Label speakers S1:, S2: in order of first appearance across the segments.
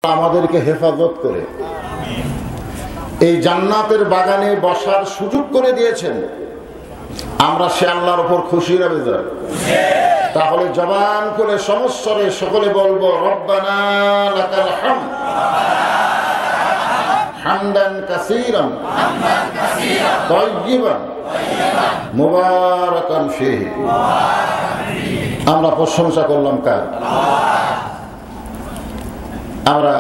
S1: আমাদেরকে হেফাজত করে এই জান্নাতের বাগানে বসার সুযোগ করে দিয়েছেন। আমরা সে আল্লাহর উপর খুশি না বেজার? তাহলে জবান করে সমস্বরে সকলে বলবো রব্বানা লাকাল হামদ হামদান কাসীরান তাইয়িবান মুবারাকান ফীহি। আমরা প্রশংসা করলাম কার? আমরা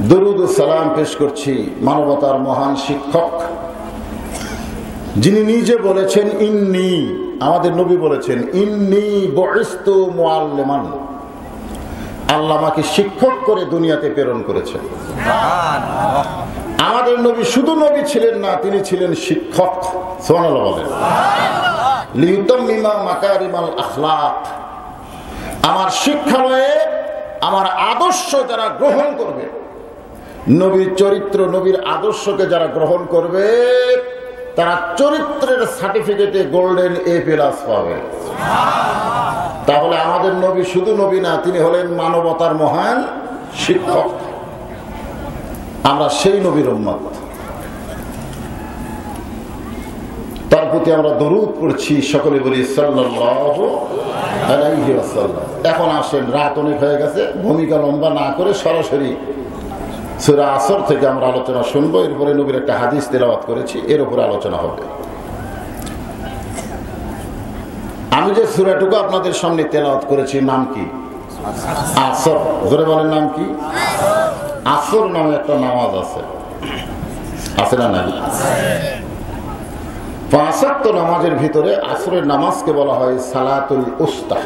S1: দরুদ ও সালাম পেশ করছি মানবতার মহান শিক্ষক, যিনি নিজে বলেছেন ইন্নী, আমাদের নবী বলেছেন ইন্নী বুইসতু মুআল্লিমান, আল্লাহ আমাকে শিক্ষক করে দুনিয়াতে প্রেরণ করেছেন। আমাদের নবী শুধু নবী ছিলেন না, তিনি ছিলেন শিক্ষক। সুবহানাল্লাহ বলেন। লিউতাম্মিমা মাকারিমাল আখলাক, আমার শিক্ষালয়ে আমার আদর্শ যারা গ্রহণ করবে, নবীর চরিত্র নবীর আদর্শকে যারা গ্রহণ করবে, তারা চরিত্রের সার্টিফিকেটে গোল্ডেন এ প্লাস পাবে। তাহলে আমাদের নবী শুধু নবী না, তিনি হলেন মানবতার মহান শিক্ষক। আমরা সেই নবীর উম্মত, তার প্রতি আমরা দরুদ পড়ছি, সকলে বলি সাল্লাল্লাহু আলাইহি ওয়াসাল্লাম। এখন আসেন, রাত অনেক হয়ে গেছে, ভূমিকা লম্বা না করে সরাসরি সূরা আসর থেকে আমরা আলোচনা শুনবো। এরপরে নবীর একটা হাদিস তেলাওয়াত করেছি, এর উপরে আলোচনা হবে। আমি যে সূরাটুকু আপনাদের সামনে তেলাওয়াত করেছি নাম কি? আসর। জোরে বলেন, নাম কি? আসর নামে একটা নামাজ আছে, আছে না? নাই? পাঁচ ওয়াক্ত নামাজের ভিতরে আসরের নামাজকে বলা হয় সালাতুল উস্তা।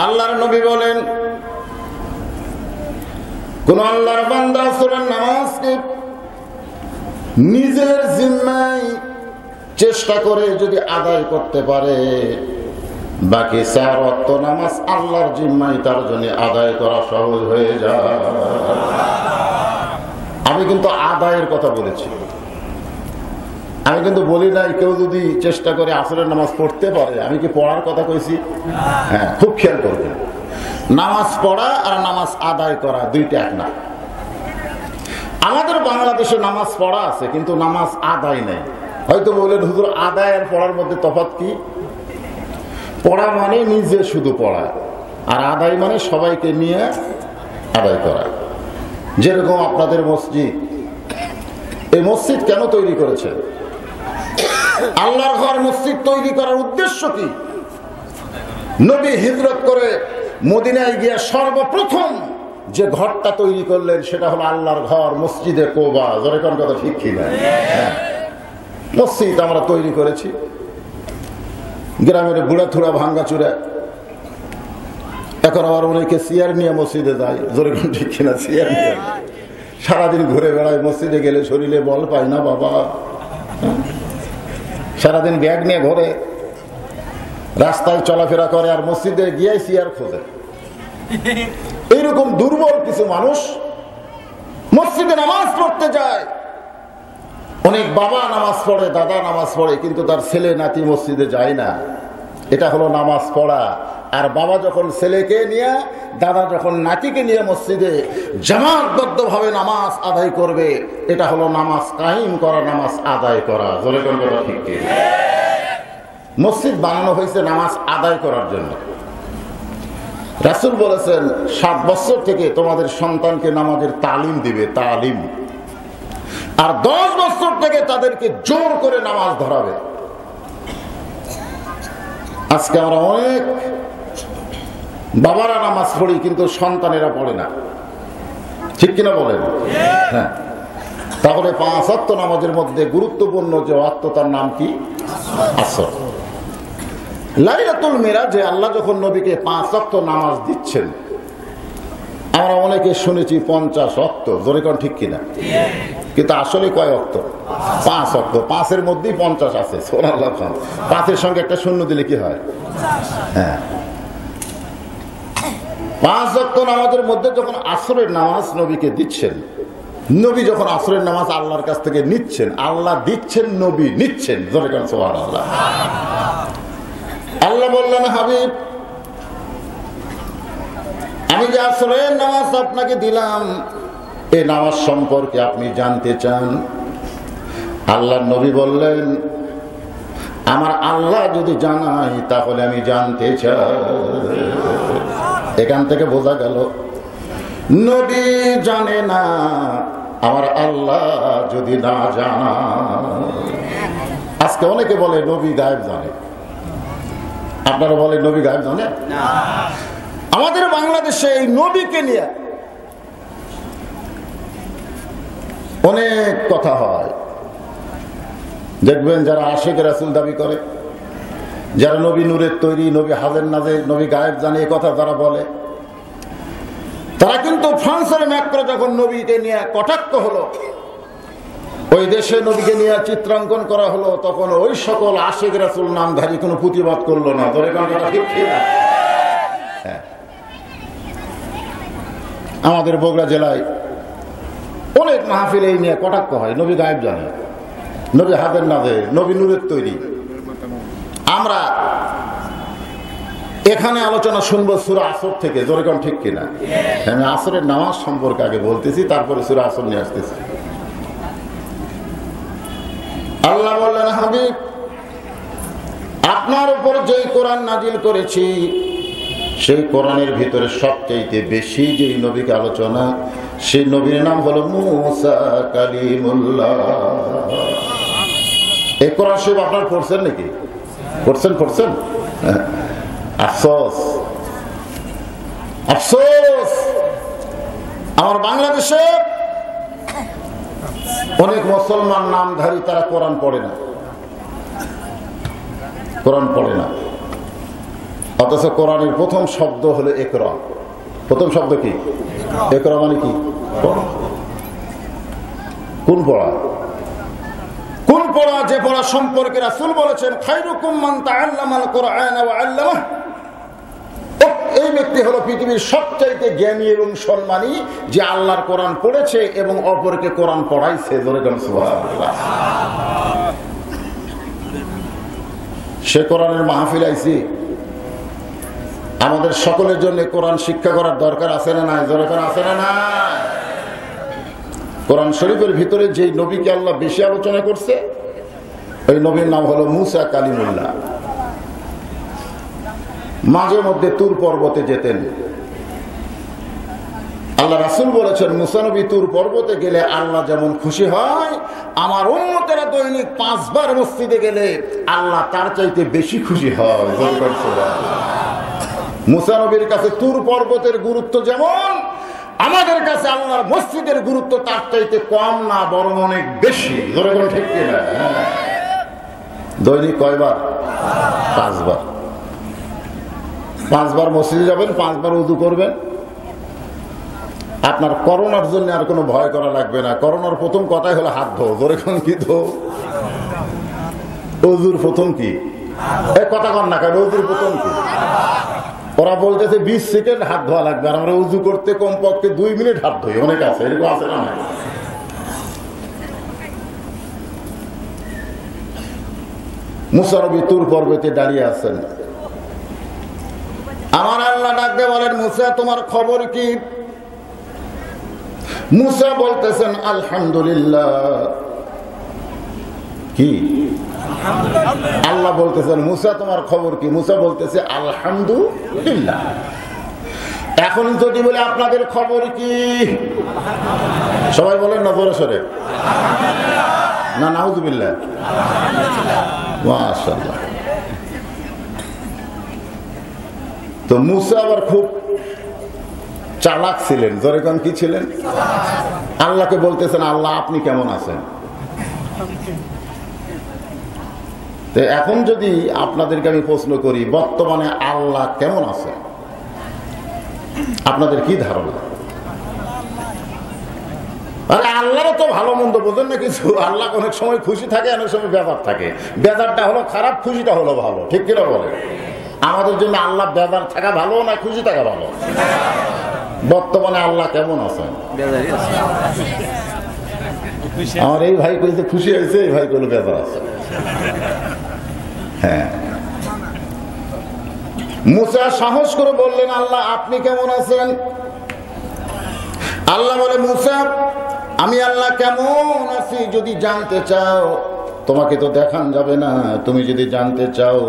S1: আল্লাহর নবী বলেন, কোন আল্লাহর বান্দা আসরের নামাজকে নিজের জিম্মায় চেষ্টা করে যদি আদায় করতে পারে, বাকি চার ওয়াক্ত নামাজ আল্লাহর জিম্মায় তার জন্য আদায় করা সহজ হয়ে যায়। আমি কিন্তু আদায়ের কথা বলেছি, আমি কিন্তু বলি নাই কেউ যদি চেষ্টা করে আসরের নামাজ পড়তে পারে। আমি কি পড়ার কথা কইছি? হ্যাঁ, খুব খেয়াল করবেন। নামাজ পড়া আর নামাজ আদায় করা দুইটা এক না। আমাদের বাংলাদেশে নামাজ পড়া আছে কিন্তু নামাজ আদায় নেই। হয়তো বললেন হুজুর, আদায় আর পড়ার মধ্যে তফাৎ কি? পড়া মানে নিজে শুধু পড়া, আর আদায় মানে সবাইকে নিয়ে আদায় করা। যেরকম আপনাদের মসজিদ, এই মসজিদ কেন তৈরি করেছে? আল্লাহর ঘর মসজিদ তৈরি করার উদ্দেশ্য কি? নবী হিজরত করে মদিনায় গিয়ে সর্বপ্রথম যে ঘরটা তৈরি করলেন সেটা হলো আল্লাহর ঘর, মসজিদে কোবা। জোরে কোন কথা ঠিক কি না? মসজিদ আমরা তৈরি করেছি গ্রামের বুড়াথুড়া ভাঙ্গাচুরা। এখন আবার অনেকে চেয়ার নিয়ে মসজিদে যায়। জোরে কোন ঠিক কিনা? চেয়ার নিয়ে সারাদিন ঘুরে বেড়ায়, মসজিদে গেলে শরীরে বল পায় না বাবা। সারাদিন ব্যাগ নিয়ে ঘরে রাস্তায় চলাফেরা করে, আর মসজিদে গিয়ে চেয়ার খোঁজে। এইরকম দুর্বল কিছু মানুষ মসজিদে নামাজ পড়তে যায়। অনেক বাবা নামাজ পড়ে, দাদা নামাজ পড়ে, কিন্তু তার ছেলে নাতি মসজিদে যায় না। এটা হলো নামাজ পড়া। আর বাবা যখন ছেলেকে নিয়ে, দাদা যখন নাতিকে নিয়ে মসজিদে জামাতবদ্ধভাবে নামাজ আদায় করবে, এটা হলো নামাজ কায়েম করা, নামাজ আদায় করা। জোরে কোন কথা ঠিক কি? মসজিদ বানানো হয়েছে নামাজ আদায় করার জন্য। রাসূল বলেছেন 7 বছর থেকে তোমাদের সন্তানকে নামাজের তালিম দিবে, তালিম। আর 10 বছর থেকে তাদেরকে জোর করে নামাজ ধরাবে। আজকে আমরা অনেক বাবারা নামাজ পড়ি কিন্তু সন্তানেরা পড়ে না, ঠিক কিনা বলেন? হ্যাঁ। তাহলে 5 ওয়াক্ত নামাজের মধ্যে গুরুত্বপূর্ণ যে ওয়াক্ত, তার নাম কি? আসর। লাইলাতুল মিরাজে আল্লাহ যখন নবীকে 5 ওয়াক্ত নামাজ দিচ্ছেন, আমরা অনেকে শুনেছি 50 ওয়াক্ত। জোরে কোন ঠিক কিনা? কিন্তু আসলে কয় ওয়াক্ত? 5 ওয়াক্ত। 5-এর মধ্যেই 50 আছে। সুবহানাল্লাহ। 5-এর সঙ্গে একটা শূন্য দিলে কি হয়? হ্যাঁ। 5 ওয়াক্ত নামাজের মধ্যে যখন আসরের নামাজ নবীকে দিচ্ছেন, নবী যখন আসরের নামাজ আল্লাহর কাছ থেকে নিচ্ছেন, আল্লাহ দিচ্ছেন, নবী নিচ্ছেন। জোরে কোন সুবহানাল্লাহ। আল্লাহ বললেন, হাবিব আমি যে আসরের নামাজ আপনাকে দিলাম, এই নামাজ সম্পর্কে আপনি জানতে চান? আল্লাহর নবী বললেন, আমার আল্লাহ যদি জানাই তাহলে আমি জানতে চাই। এখান থেকে বোঝা গেল নবী জানে না, আমার আল্লাহ যদি না জানা। আজকে অনেকে বলে নবী গায়েব জানে, আপনারা বলে নবী গায়েব জানে? আমাদের বাংলাদেশে এই নবীকে নিয়ে অনেক কথা হয়। দেখবেন যারা আশিক রাসূল দাবি করে, যারা নবী নূরের তৈরি, নবী হাজের নাজের, নবী গায়েব জানে, এই কথা যারা বলে, তারা কিন্তু ফ্রান্সের ম্যাক্রো যখন নবীকে নিয়ে কটাক্ষ হলো, ওই দেশে নবীকে নিয়ে চিত্রাঙ্কন করা হলো, তখন ওই সকল আশিক রাসূল নামধারী কোনো প্রতিবাদ করলো না। ধরে কোন কথা ঠিক না? আমাদের বগুড়া জেলায় অনেক মাহফিল এই নিয়ে কটাক্ষ হয়, নবী গায়েব জানে, নবী হাজের নাজের, নবী নূরের তৈরি। আমরা এখানে আলোচনা শুনবো সূরা আসর থেকে। জোরে কোন ঠিক কিনা? আমি আসরের নামাজ সম্পর্কে আগে বলতেছি, তারপরে সূরা আসর নিয়ে আসতেছি। আল্লাহ বললেন, হাবিব, আপনার উপর যে কোরআন নাজিল করেছি, সেই কোরআনের ভিতরে সবচেয়ে বেশি যে নবীকে আলোচনা, সেই নবীর নাম হলো মুসা কালিমুল্লাহ। এই কোরআন শরীফ আপনারা পড়ছেন নাকি? পড়ছেন? আফসোস, আফসোস, আমার বাংলাদেশে অনেক মুসলমান নামধারী তারা কোরআন পড়ে না, কোরআন পড়ে না। অথচ কোরআনের প্রথম শব্দ হলো ইকরা। প্রথম শব্দ কি? ইকরা মানে কি? কোন পড়া? কোন পড়া? যে পড়া সম্পর্কে রাসূল বলেছেন, খায়রুকুম মান তাআল্লামাল কুরআন ওয়া আল্লামাহু। এই ব্যক্তি হলো পৃথিবীর সবচাইতে জ্ঞানী এবং সম্মানী, যে আল্লাহর কোরআন পড়েছে এবং অপরকে কোরআন পড়াইছে। সুবহানাল্লাহ। সে কোরআনের মাহফিল আইছি, আমাদের সকলের জন্য কোরআন শিক্ষা করার দরকার আছে না নাই? দরকার আছে না নাই? কোরআন শরীফের ভিতরে যে নবীকে আল্লাহ বেশি আলোচনা করছে, ওই নবীর নাম হলো মুসা কালিমুল্লাহ। মাঝে মধ্যে তুর পর্বতে যেতেন। আল্লাহ রাসূল বলেছেন, মুসা নবী তুর পর্বতে গেলে আল্লাহ যেমন খুশি হয়, আমার উম্মতেরা দৈনিক 5 বার মসজিদে গেলে আল্লাহ তার চাইতে বেশি খুশি হয়। মুসা নবীর কাছে তুর পর্বতের গুরুত্ব যেমন, আমাদের কাছে আল্লাহর মসজিদের গুরুত্ব তার চাইতে কম না, বরং অনেক বেশি। ঠিক কিনা? দৈনিক কয়বার? 5 বার। 5 বার মসজিদে যাবেন, 5 বার ওযু করবেন। আপনার করোনার জন্য আর কোনো ভয় করা লাগবে না। করোনার প্রথম কথাই হলো হাত ধো। জোরে কোন কি ধো? ওযুর প্রথম কি? এই কথা কন না কেন? ওযুর প্রথম কি? ওরা বলতেছে 20 সেকেন্ড হাত ধোয়া লাগবে, আর আমরা উযু করতে কমপক্ষে 2 মিনিট হাত ধুই। অনেক আছে, এরকম আছে না? মুসা নবী তুর পর্বতে দাঁড়িয়ে আছেন। আমার আল্লাহ ডাকতে বলেন, মুসা তোমার খবর কি? মুসা বলতেছেন, আলহামদুলিল্লাহ। কি? আল্লাহ বলতেছেন, মুসা তোমার খবর কি? মুসা বলতেছে, আলহামদুলিল্লাহ। এখন যদি বলে আপনাদের খবর কি? সবাই বলেন না জোরে সরে? না, নাউযুবিল্লাহ। মাশাআল্লাহ। তো মুসা আবার খুব চালাক ছিলেন। জোরে কোন কি ছিলেন? আল্লাহকে বলতেছেন, আল্লাহ আপনি কেমন আছেন? এখন যদি আপনাদেরকে আমি প্রশ্ন করি, বর্তমানে আল্লাহ কেমন আছে, আপনাদের কি ধারণা? আরে আল্লাহরও তো ভালো মন্দ বোঝেন না কিছু। আল্লাহ অনেক সময় খুশি থাকে, অনেক সময় বেজার থাকে। বেজারটা হলো খারাপ, খুশিটা হলো ভালো। ঠিক কিনা বলে? আমাদের জন্য আল্লাহ বেজার থাকা ভালো না খুশি থাকা ভালো? বর্তমানে আল্লাহ কেমন আছেন? আমার এই ভাই কইতে খুশি হয়েছে, এই ভাই কইলে বেজার আছে। হ্যাঁ, মুসা সাহস করে বললেন, আল্লাহ আপনি কেমন আছেন? আল্লাহ বলে মুসা আমি আল্লাহ কেমন আছি যদি জানতে চাও, তোমাকে তো দেখান যাবে না, তুমি যদি জানতে চাও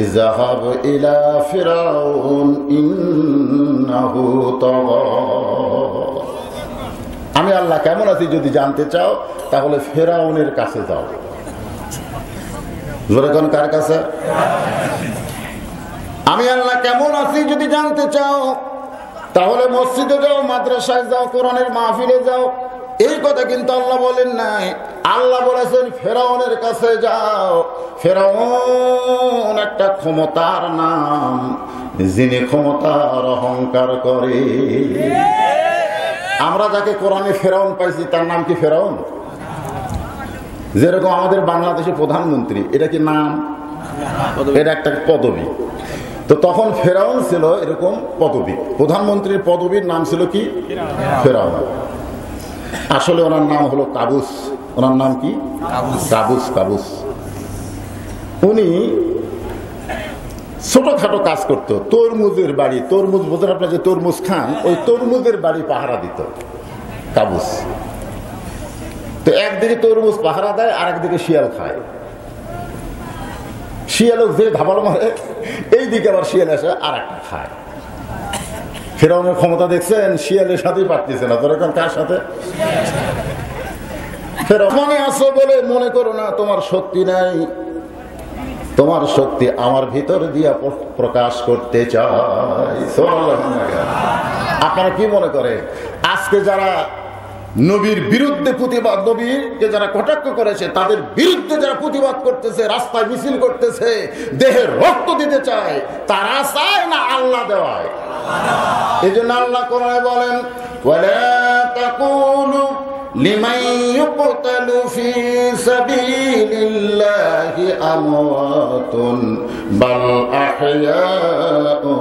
S1: ইযহাব ইলা ফিরাউন ইন্নাহু তাগা, আমি আল্লাহ কেমন আছি যদি জানতে চাও তাহলে ফেরাউনের কাছে যাও। জোরে কোন কার কাছে? আমি আল্লাহ কেমন আছি যদি জানতে চাও তাহলে মসজিদে যাও, মাদ্রাসায় যাও, কোরআনের মাহফিলে যাও। এই কথা কিন্তু আল্লাহ বলেন নাই, আল্লাহ বলেছেন ফেরাউনের কাছে যাও। ফেরাউন একটা ক্ষমতার নাম, যিনি ক্ষমতার অহংকার করে। আমরা যাকে কোরআনে ফেরাউন পাইছি তার নাম কি ফেরাউন? যেরকম আমাদের বাংলাদেশের প্রধানমন্ত্রী, এটা কি নাম? এটা একটা পদবী। তো তখন ফেরাউন ছিল এরকম পদবী, প্রধানমন্ত্রীর পদবীর নাম ছিল কি? ফেরাউন। আসলে ওনার নাম হলো কাবুস। ওনার নাম কি? কাবুস। কাবুস উনি ছোটখাটো কাজ করতো। তরমুজের বাড়ি, তরমুজ বোঝেন আপনার, যে তরমুজ খান, ওই তরমুজের বাড়ি পাহারা দিত কাবুস। তো একদিকে তরমুজ পাহারা দেয়, আর একদিকে শিয়াল খায়। শিয়ালও যে ধাবাল মারে, এইদিকে আবার শিয়াল এসে আর একটা খায়। ফেরাউনের ক্ষমতা দেখছেন, শিয়ালের সাথেই পারতেছে না। তোর এখন কার সাথে? ফেরাউনে আসো বলে মনে করো না তোমার শক্তি নাই, তোমার শক্তি আমার ভিতর দিয়া প্রকাশ করতে চাই। আপনারা কি মনে করে আজকে যারা নবীর বিরুদ্ধে প্রতিবাদ, নবীকে যারা কটাক্ষ করেছে তাদের বিরুদ্ধে যারা প্রতিবাদ করতেছে, রাস্তায় মিছিল করতেছে, দেহের রক্ত দিতে চায়, তারা চায় না আল্লাহ দেওয়ায়? এই জন্য আল্লাহ কোরআনে বলেন ওয়ালা তাকুলু লিমান ইউকতালু ফি সাবিলিল্লাহি আমওয়াতুন বাল আহইয়াউ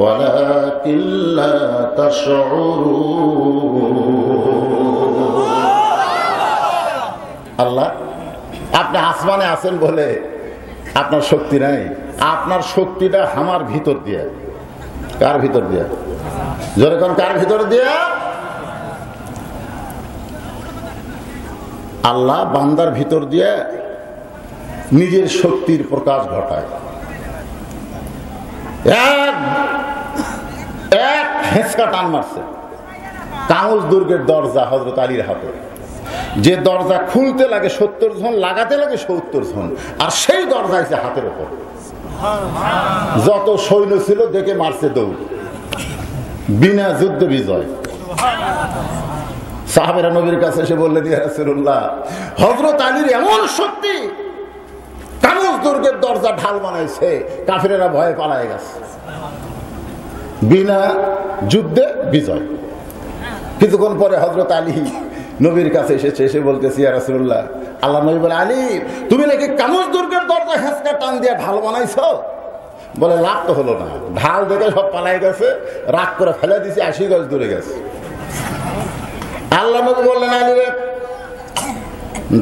S1: ওয়ালাকিন লা তাশউরুন। আল্লাহ, আপনি আসমানে আছেন বলে আপনার শক্তি নাই, আপনার শক্তিটা আমার ভিতর দিয়ে। কার ভিতর দিয়ে? যেরকম কার ভিতর দিয়ে? আল্লাহ বান্দার ভিতর দিয়ে নিজের শক্তির প্রকাশ ঘটায়। এক হেঁচকা টান মারছে কাউস দুর্গের দরজা হযরত আলীর হাতে। যে দরজা খুলতে লাগে 70 জন, লাগাতে লাগে 70 জন, আর সেই দরজা আছে হাতের উপর। যত সৈন্য ছিল দেখে মারছে দৌড়, বিনা যুদ্ধ বিজয়। সাহাবেরা নবীর কাছে এসে বললেন ইয়া রাসূলুল্লাহ, হযরত আলীর এমন শক্তি, কাউস দুর্গের দরজা ঢাল বানাইছে, কাফিরেরা ভয়ে পালায় গেছে। বিনা যুদ্ধে বিজয়। কিছুক্ষণ পরে হযরত আলী নবীর কাছে এসেছে, এসে বলতেছি ইয়া রাসূলুল্লাহ, আল্লাহ নবী বলে আলী তুমি নাকি কাউস দুর্গের দরজা হেঁচকা টান দিয়ে ঢাল বানাইছো? বলে লাভ তো হলো না, ঢাল দেখে সব পালাই গেছে, রাগ করে ফেলে দিছি, 80 গজ দূরে গেছে। আল্লাহ নবী বললেন আলী রে,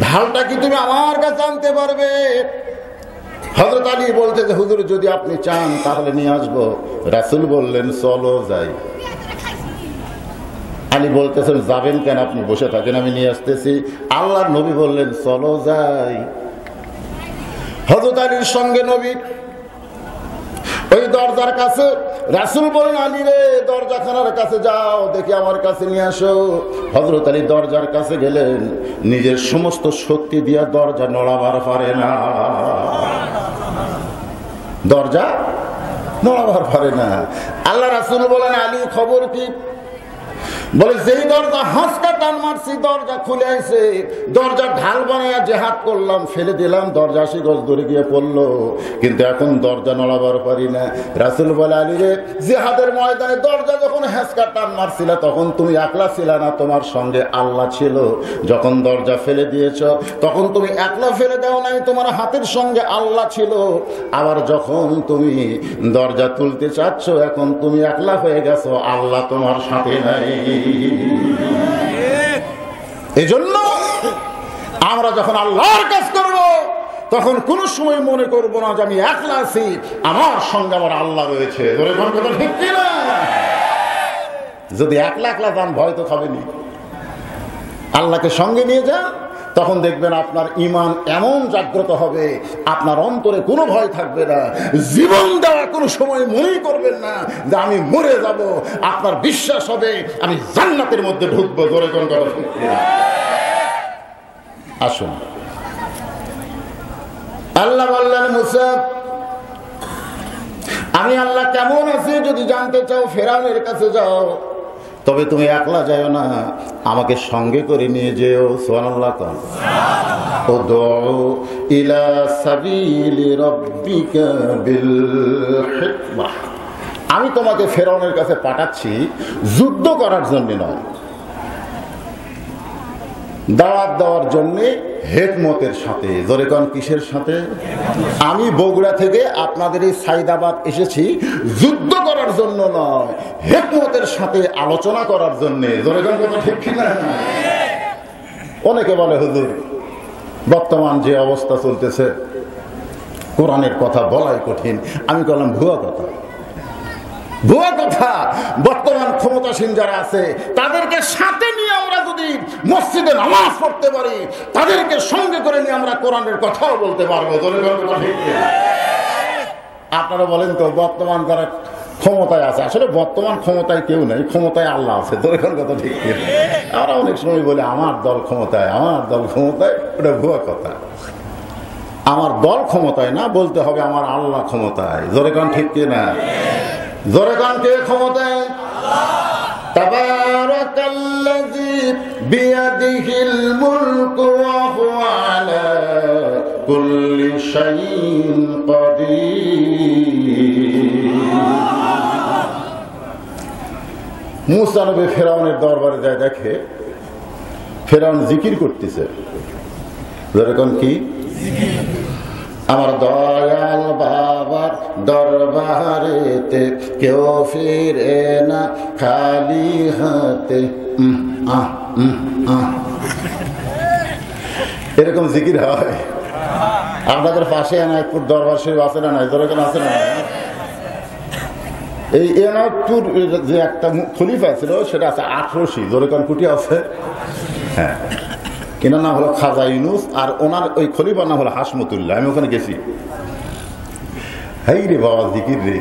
S1: ঢালটা কি তুমি আমার কাছে আনতে পারবে? হযরত আলী বলতে যে হুজুর যদি আপনি চান তাহলে নিয়ে আসবো। রাসূল বললেন চলো যাই। আলী বলতেছেন যাবেন কেন, আপনি বসে থাকেন, আমি নিয়ে আসতেছি। আল্লাহর নবী বললেন চলো যাই। হযরত আলীর সঙ্গে নবী ওই দরজার কাছে। রাসূল বলেন আলী রে, দরজাখানার কাছে যাও, দেখি আমার কাছে নিয়ে আসো। হযরত আলী দরজার কাছে গেলেন, নিজের সমস্ত শক্তি দিয়ে দরজা নড়াবার পারে না, দরজা নড়াবার পারে না। আল্লাহ রাসূল বলেন আলী খবর কি? বলে যেই দরজা হাঁসকা টান মারছি দরজা খুলে আইছে, দরজা ঢাল বানায় জেহাদ করলাম, ফেলে দিলাম, দরজা 80 গজ দূরে গিয়ে পড়লো, কিন্তু এখন দরজা নড়াবার পারি না। রাসূল বলে আলী রে, জেহাদের ময়দানে দরজা যখন হাঁসকা টান মারছিল তখন তুমি একলা ছিল না, তোমার সঙ্গে আল্লাহ ছিল। যখন দরজা ফেলে দিয়েছ তখন তুমি একলা ফেলে দাও নাই, তোমার হাতের সঙ্গে আল্লাহ ছিল। আবার যখন তুমি দরজা তুলতে চাচ্ছ এখন তুমি একলা হয়ে গেছো, আল্লাহ তোমার সাথে নাই। এজন্য আমরা যখন আল্লাহর কাজ করব তখন কোন সময় মনে করব না যে আমি একলা আছি, আমার সঙ্গে আমার আল্লাহ রয়েছে। ঠিক কিনা? যদি একলা একলা যান ভয় তো খাবেনি। আল্লাহকে সঙ্গে নিয়ে যান, তখন দেখবেন আপনার ঈমান এমন জাগ্রত হবে, আপনার অন্তরে কোনো ভয় থাকবে না। জীবন দেওয়া কোনো সময় মনেই করবেন না যে আমি মরে যাব। আপনার বিশ্বাস হবে আমি জান্নাতের মধ্যে ঢুকবো। জোরে কোন কথা ঠিক না? আসুন, আল্লাহ বললেন মুসা, আমি আল্লাহ কেমন আছি যদি জানতে চাও ফেরাউনের কাছে যাও, তবে তুমি একলা যাও না, আমাকে সঙ্গে করে নিয়ে যেও। সুবহানাল্লাহ। উদউ ইলা সাবিলি রাব্বিকা বিল হিকমাহ। আমি তোমাকে ফেরাউনের কাছে পাঠাচ্ছি যুদ্ধ করার জন্য নয়, দাওয়াত দেওয়ার জন্যে, হিকমতের সাথে। জোরে কোন কিসের সাথে? আমি বগুড়া থেকে আপনাদের এই সাইদাবাদ এসেছি যুদ্ধ করার জন্য নয়, হিকমতের সাথে আলোচনা করার জন্য। জোরে কোন কথা ঠিক কিনা? অনেকে বলে হুজুর বর্তমান যে অবস্থা চলতেছে কোরআনের কথা বলাই কঠিন। আমি বললাম ভুয়া কথা, ভুয়া কথা। বর্তমান ক্ষমতাসীন যারা আছে তাদেরকে সাথে নিয়ে আমরা যদি মসজিদে নামাজ পড়তে পারি, তাদেরকে সঙ্গে করে নিয়ে আমরা কোরআনের কথাও বলতে পারবো। আপনারা বলেন তো বর্তমান যারা ক্ষমতায় আছে, আসলে বর্তমান ক্ষমতায় কেউ নেই, ক্ষমতায় আল্লাহ আছে। দোকান কথা ঠিক। আমরা অনেক সময় বলি আমার দল ক্ষমতায়, আমার দল ক্ষমতায়। ওটা ভুয়া কথা। আমার দল ক্ষমতায় না, বলতে হবে আমার আল্লাহ ক্ষমতায়। জোরে কান ঠিক কিনা? জোরে কান কে ক্ষমতায়? তাবারাকাল্লাযী বিয়াদিহিল মুলকু ওয়া হুয়া আলা কুল্লি শাইইন কাদির। মুসা নবী ফেরাউনের দরবারে যায়, দেখে ফেরাউন জিকির করতেছে। জোরে কান কি? আমার দয়াল বাবার দরবারেতে কেউ ফিরে না খালি হাতে। এরকম জিকির হয় আপনাদের পাশে? এনায়তপুর দরবার শরীফ আছে না নাই? দরকার আছে না? এই এনায়তপুর যে একটা খলিফা ছিল সেটা আছে 1800 জোরেকান কুটি আছে। হ্যাঁ, এনার নাম হলো খাজা ইউনুস, আর ওনার ওই খলিফার নাম হলো হাসমতুল্লাহ। আমি ওখানে গেছি। হাই রে বাবা, জিকির রে!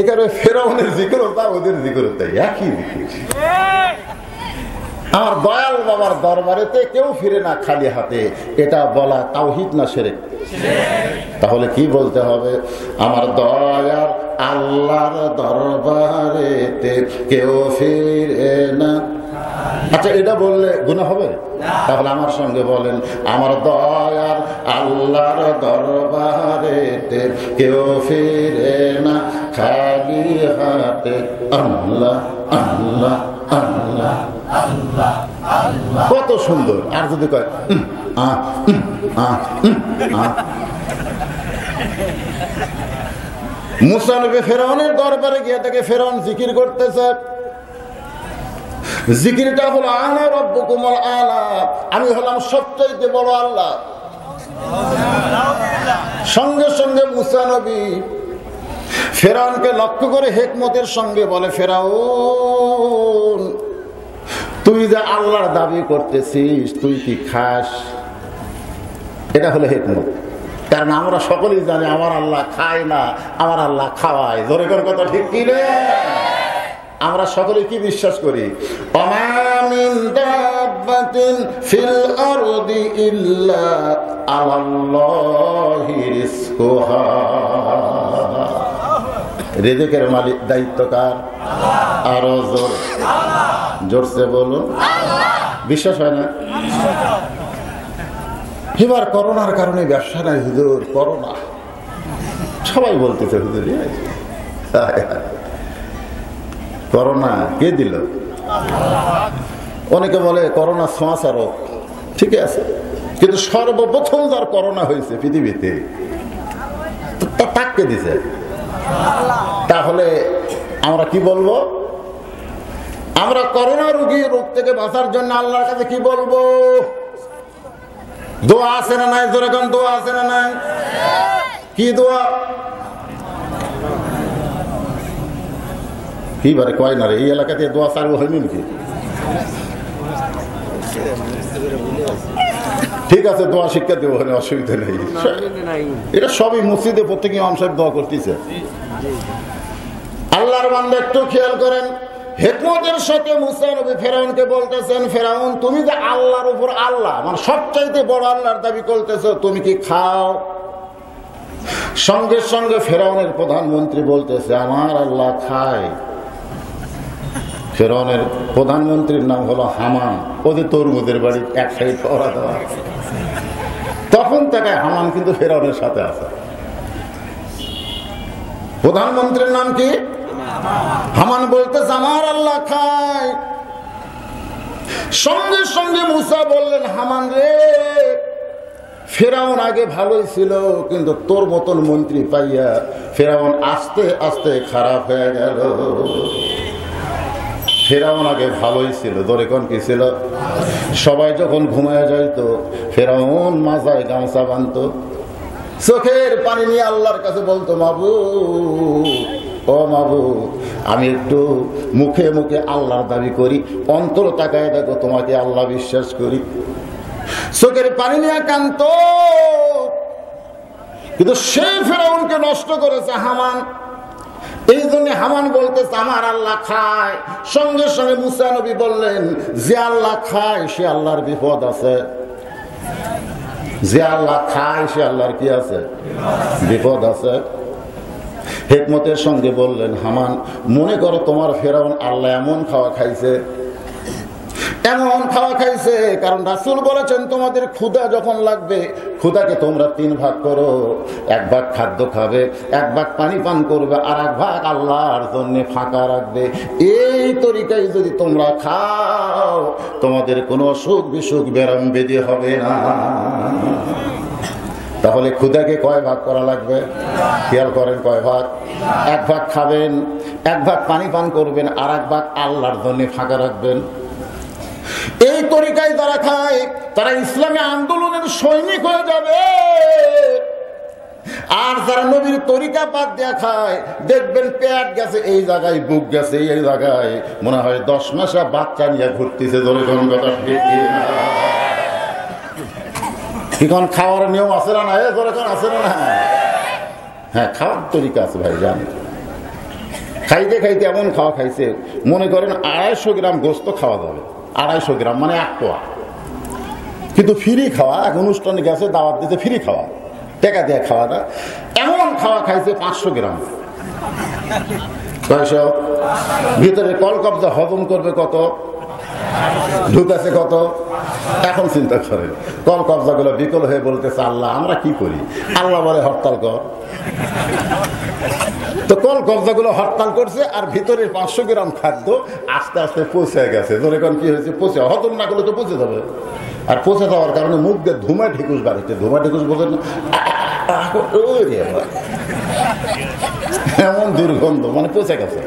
S1: এখানে ফেরাউনের জিকির হতা, ওদের জিকির হতা একই জিকির। আমার দয়াল বাবার দরবারেতে কেউ ফিরে না খালি হাতে, এটা বলা তাওহীদ না শিরক? তাহলে কি বলতে হবে? আমার দয়ার আল্লাহর দরবারেতে কেউ ফিরে না। আচ্ছা, এটা বললে গুনাহ হবে? তাহলে আমার সঙ্গে বলেন, আমার দয়ার আল্লাহর দরবারেতে কেউ ফিরে না খালি হাতে। আল্লাহ আল্লাহ আল্লাহ আল্লাহ আল্লাহ, কত সুন্দর! আর যদি কয় মুসা নবী ফেরাউনের দরবারে গিয়ে তাকে ফেরাউন জিকির করতেছে। জিকিরটা হলো আনা রাব্বুকুমুল আলা, আমি হলাম সবচাইতে বড় আল্লাহ। সঙ্গে সঙ্গে মুসা নবী ফেরাউনকে লক্ষ্য করে হিকমতের সঙ্গে বলে, ফেরাউন, তুই যে আল্লাহর দাবি করতেছিস, তুই কি খাস? এটা হলো হিকমত। কারণ আমরা সকলেই জানি আমার আল্লাহ খায় না, আমার আল্লাহ খাওয়ায়। জোরে করে কথা ঠিক কি রে? আমরা সকলে কি বিশ্বাস করি? ওমা মিন দাব্বাতিন ফিল আরদি ইল্লা আলাল্লাহি রিজকুহা। রিজকের মালিক দায়িত্ব কার? আরো জোর, জোরসে বলুন। বিশ্বাস হয় না? এবার করোনার কারণে ব্যবসা নাই হুজুর, করোনা সবাই বলতেছে হুজুর। করোনা কে দিল? অনেকে বলে করোনা ছোঁয়াচা রোগ, ঠিক আছে, কিন্তু সর্বপ্রথম যার করোনা হয়েছে পৃথিবীতে তাকে দিছে। তাহলে আমরা কি বলবো? আমরা করোনা রোগী রোগ থেকে বাঁচার জন্য আল্লাহর কাছে কি বলবো? দোয়া আছে না নাই? জোরে কোন দোয়া আছে না নাই? কি দোয়া? কি বারে কয় না রে, এই এলাকাতে দোয়া চালু হয়নি নাকি? ঠিক আছে, দোয়া শিক্ষা দেবো, অসুবিধা নেই। এটা সবই মসজিদে প্রত্যেক ইমাম সাহেব দোয়া করতেছে। আল্লাহর বান্দা একটু খেয়াল করেন, হিকমতের সাথে মুসা নবী ফেরাউনকে বলতেছেন, ফেরাউন তুমি যে আল্লাহর উপর আল্লাহ, মানে সবচাইতে বড় আল্লাহর দাবি করতেছো, তুমি কি খাও? সঙ্গে সঙ্গে ফেরাউনের প্রধানমন্ত্রী বলতেছে আমার আল্লাহ খায়। ফেরাউনের প্রধানমন্ত্রীর নাম হলো হামান, ওদের তরমুজের বাড়ি এক সাইড পড়া দেওয়া। তখন থেকে হামান কিন্তু ফেরাউনের সাথে আছে। প্রধানমন্ত্রীর নাম কি? হামান বলতেছে আমার আল্লাহ খায়। সঙ্গে সঙ্গে মুসা বললেন, হামান রে, ফেরাউন আগে ভালোই ছিল, কিন্তু তোর মতন মন্ত্রী পাইয়া ফেরাউন আস্তে আস্তে খারাপ হয়ে গেল। ফেরাউন আগে ভালোই ছিল, ধরে কোন কি ছিল? সবাই যখন ঘুমায় যাইতো ফেরাউন মাথায় গামছা বাঁধতো, চোখের পানি নিয়ে আল্লাহর কাছে বলতো, মাবুদ, ও মাবুদ, আমি একটু মুখে মুখে আল্লাহর দাবি করি, অন্তর তাকায় দেখো তোমাকে আল্লাহ বিশ্বাস করি। চোখের পানি নিয়ে কান্ত। কিন্তু সেই ফেরাউনকে নষ্ট করেছে হামান। এই জন্য হামান বলতেছে আমার আল্লাহ খায়। সঙ্গে সঙ্গে মুসা নবী বললেন, যে আল্লাহ খায় সে আল্লাহর বিপদ আছে। যে আল্লাহ খায় সে আল্লাহর কি আছে? বিপদ আছে। হিকমতের সঙ্গে বললেন, হামান, মনে করো তোমার ফেরাউন আল্লাহ এমন খাওয়া খাইছে, এমন খাওয়া খাইছে, কারণ রাসূল বলেছেন তোমাদের ক্ষুধা যখন লাগবে, ক্ষুধাকে তোমরা 3 ভাগ করো, 1 ভাগ খাদ্য খাবে, 1 ভাগ পানি পান করবে, আর 1 ভাগ আল্লাহর জন্য ফাঁকা রাখবে। এই তরিকায় যদি তোমরা খাও তোমাদের কোনো অসুখ বিসুখ ব্যারাম ব্যাধি হবে না। তাহলে ক্ষুধাকে কয় ভাগ করা লাগবে? খেয়াল করেন, কয় ভাগ? 1 ভাগ খাবেন, 1 ভাগ পানি পান করবেন, আর 1 ভাগ আল্লাহর জন্য ফাঁকা রাখবেন। এই তরিকায় যারা খায় তারা ইসলামী আন্দোলনের সৈনিক হয়ে যাবে। আর যারা নবীর তরিকা বাদ দেয়া খায়, দেখবেন পেট গেছে এই জায়গায়, বুক গেছে এই জায়গায়, মনে হয় 10 মাসে বাচ্চা নিয়ে ঘুরতেছে। ধরে কোন কথা ঠিক না? এখন খাওয়ার নিয়ম আছে না? ধরে কোন আছে না? হ্যাঁ, খাওয়ার তরিকা আছে ভাই, জানি। খাইতে খাইতে এমন খাওয়া খাইছে, মনে করেন 250 গ্রাম গোস্ত খাওয়া যাবে, 250 গ্রাম মানে 1 পোয়া, কিন্তু ফ্রি খাওয়া। এক অনুষ্ঠানে গেছে, দাওয়াত দিতে, ফ্রি খাওয়া, টাকা দিয়ে খাওয়া না। এমন খাওয়া খাইছে 500 গ্রাম। ভিতরে কল কবজা হজম করবে কত, ঢুকাছে কত? এখন চিন্তা করেন, কল কবজা গুলো বিকল হয়ে বলতেছে, আল্লাহ আমরা কি করি? আল্লাহ বলে হরতাল কর। তো কল কবজা গুলো হরতাল করছে, আর ভিতরের 500 গ্রাম খাদ্য আস্তে আস্তে পচে গেছে। ধরে কোন কি হয়েছে? পচে, হজম না করলে তো পচে যাবে। আর পচে যাওয়ার কারণে মুখ দিয়ে ধুমা ঢেকুস বাড়িতে। ধুমা ঢেকুস বোঝেন? এমন দুর্গন্ধ, মানে পচে গেছে।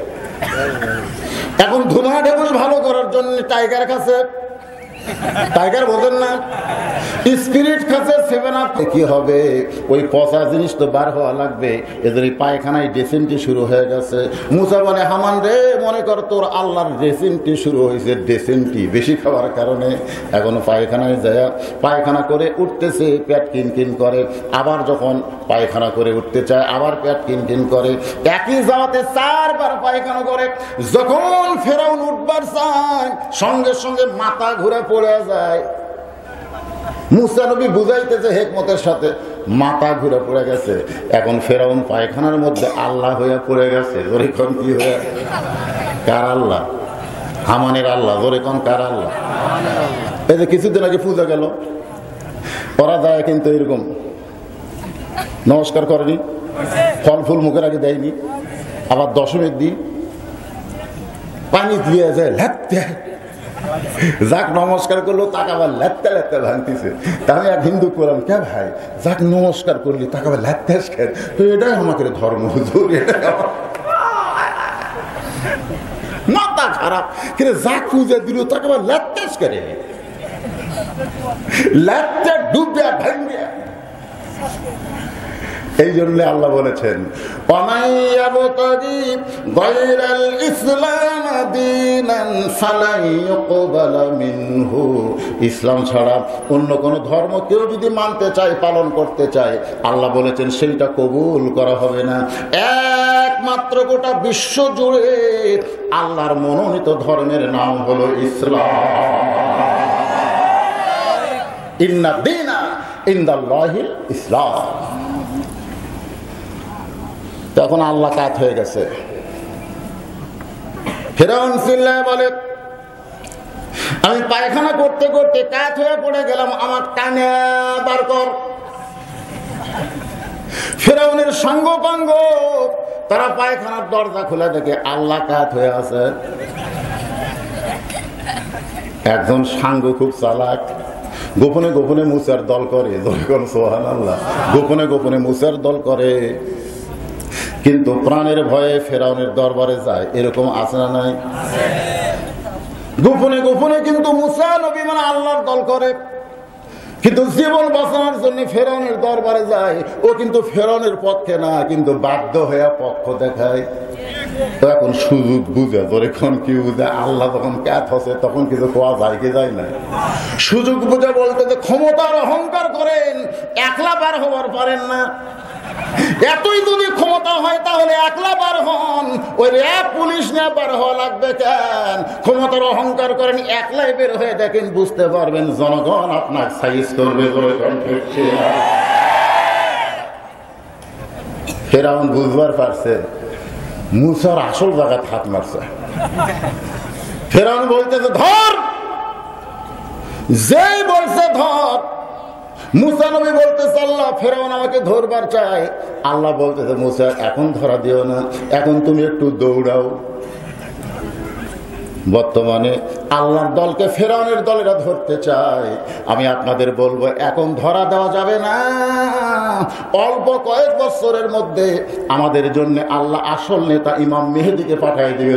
S1: এখন ধুমা ঢেকুস ভালো করার জন্য টাইগার খাচ্ছে, টাইগার বোঝেন না, স্পিরিট খাচ্ছে, 7 আপ। কি হবে? ওই পচা জিনিস তো বার হওয়া লাগবে। এদের পায়খানায় ড্রেসিংটি শুরু হয়ে গেছে। মুসা বলে, হামান রে, মনে কর তোর আল্লাহর ড্রেসিংটি শুরু হয়েছে। ড্রেসিংটি বেশি খাওয়ার কারণে এখন পায়খানায় যায়, পায়খানা করে উঠতেছে, পেট কিনকিন করে। আবার যখন পায়খানা করে উঠতে চায়, আবার পেট কিনকিন করে। একই যাওয়াতে 4 বার পায়খানা করে। যখন ফেরাউন উঠবার চায়, সঙ্গে সঙ্গে মাথা ঘুরে পড়ে যায়। মুসা নবী বুঝাইতেছে হিকমতের সাথে, মাথা ঘুরে পড়ে গেছে। এখন ফেরাউন পায়খানার মধ্যে আল্লাহ হয়ে পড়ে গেছে। জোরে কোন কি হয়ে? কার আল্লাহ? হামানের আল্লাহ। জোরে কোন কার আল্লাহ? এই যে কিছুদিন আগে পূজা গেল, ওরা যায় কিন্তু এরকম নমস্কার করেনি, ফল ফুল মুখের আগে দেয়নি। আবার দশমীর দিন পানি দিয়ে যায়, লেপতে যাক নমস্কার করলো, তাকে আবার লেপতে লেপতে ভাঙতেছে। তা আমি এক হিন্দু করলাম, কে ভাই, যাক নমস্কার করলি তাকে আবার লেপতে খেয়ে, তো এটাই আমাকে ধর্ম, হুজুর, মাথা খারাপ। কিন্তু যাক পূজা দিল তাকে আবার লেপতে করে, লেপতে ডুবে ভাঙবে। এই জন্য আল্লাহ বলেছেন ওয়ামাইয়াবতাগি গায়রাল ইসলাম দীনান ফালাই ইউকবালা মিনহু, ইসলাম ছাড়া অন্য কোন ধর্ম কেউ যদি মানতে চায়, পালন করতে চায়, আল্লাহ বলেছেন সেইটা কবুল করা হবে না। একমাত্র গোটা বিশ্ব জুড়ে আল্লাহর মনোনীত ধর্মের নাম হলো ইসলাম। ইন্না দীনা ইনদাল্লাহিল ইসলাম। তখন আল্লাহ কাত হয়ে গেছে। ফিরআউন চিল্লায় বলে, আমি পায়খানা করতে করতে কাত হয়ে পড়ে গেলাম, আমার টানে বার কর। ফিরআউনের সাঙ্গপাঙ্গ তারা পায়খানার দরজা খুলে দেখে আল্লাহ কাত হয়ে আছে। একজন সাঙ্গ খুব চালাক, গোপনে গোপনে মুসার দল করে, সুবহানাল্লাহ, গোপনে গোপনে মুসার দল করে, কিন্তু প্রাণের ভয়ে ফেরাউনের দরবারে যায়। এরকম আছে না নাই? গোপনে গোপনে কিন্তু মুসা নবী মানে আল্লাহর দল করে, কিন্তু জীবন বাঁচানোর জন্য ফেরাউনের দরবারে যায়। ও কিন্তু ফেরাউনের পক্ষে না, কিন্তু বাধ্য হয়ে পক্ষ দেখায়। তো এখন সুযোগ বুঝে, যখন কি বুঝে, আল্লাহ যখন ক্যাথ হচ্ছে তখন কিছু কোয়া যায় কি যায় না। সুযোগ বুঝে বলতে যে ক্ষমতার অহংকার করেন, একলা বার হবার পারেন না। এতই যদি ক্ষমতা হয় তাহলে একলা বার হন, ওই র্যাব পুলিশ নিয়ে বার হওয়া লাগবে কেন? ক্ষমতার অহংকার করেন, একলাই বের হয়ে দেখেন, বুঝতে পারবেন জনগণ আপনার সাইজ করবে। ফেরাউন বুঝবার পারছে মুসার আসল জায়গায় হাত মারছে। ফেরাউন বলতেছে ধর, যেই বলছে ধর। মুসা নবী বলতেছে আল্লাহ ফেরাউন আমাকে ধরবার চায়। আল্লাহ বলতেছে মুসা এখন ধরা দিও না, এখন তুমি একটু দৌড়াও। বর্তমানে আল্লাহর দলকে ফেরাউনের দলেরা ধরতে চায়। আমি আপনাদের বলবো এখন ধরা দেওয়া যাবে না। অল্প কয়েক বছরের মধ্যে আমাদের জন্য আল্লাহ আসল নেতা ইমাম মেহেদীকে পাঠিয়ে দিবে।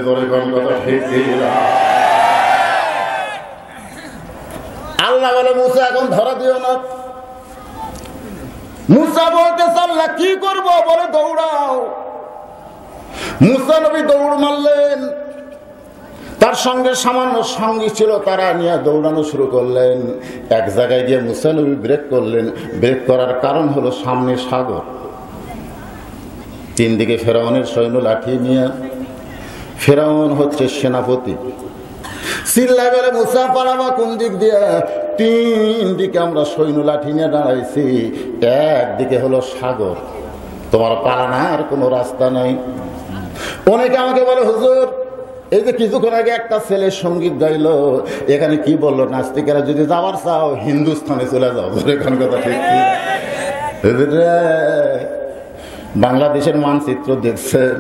S1: আল্লাহ বলে মুসা এখন ধরা দিও না। মুসা বলতেছে আল্লাহ কি করবো? বলে দৌড়াও। মুসা নবী দৌড় মারলেন, তার সঙ্গে সামান্য সঙ্গী ছিল, তারা নিয়ে দৌড়ানো শুরু করলেন। এক জায়গায় গিয়ে মুসা নবী ব্রেক করলেন। ব্রেক করার কারণ হলো সামনে সাগর, তিন দিকে ফেরাউনের সৈন্য লাঠি নিয়ে। ফেরাউন হচ্ছে সেনাপতি। চিল্লায় বলে মুসা পালাবা কোন দিক দিয়ে? তিন দিকে আমরা সৈন্য লাঠি নিয়ে দাঁড়াইছি, একদিকে হলো সাগর, তোমার পালানোর কোনো রাস্তা নাই। অনেকে আমাকে বলে হুজুর এই যে কিছুক্ষণ আগে একটা ছেলে সঙ্গীত গাইল, এখানে কি বললো? নাস্তিকেরা যদি যাওয়ার চাও হিন্দুস্থানে চলে যাও। এখানে কথা ঠিক বাংলাদেশের মানচিত্র দেখছেন,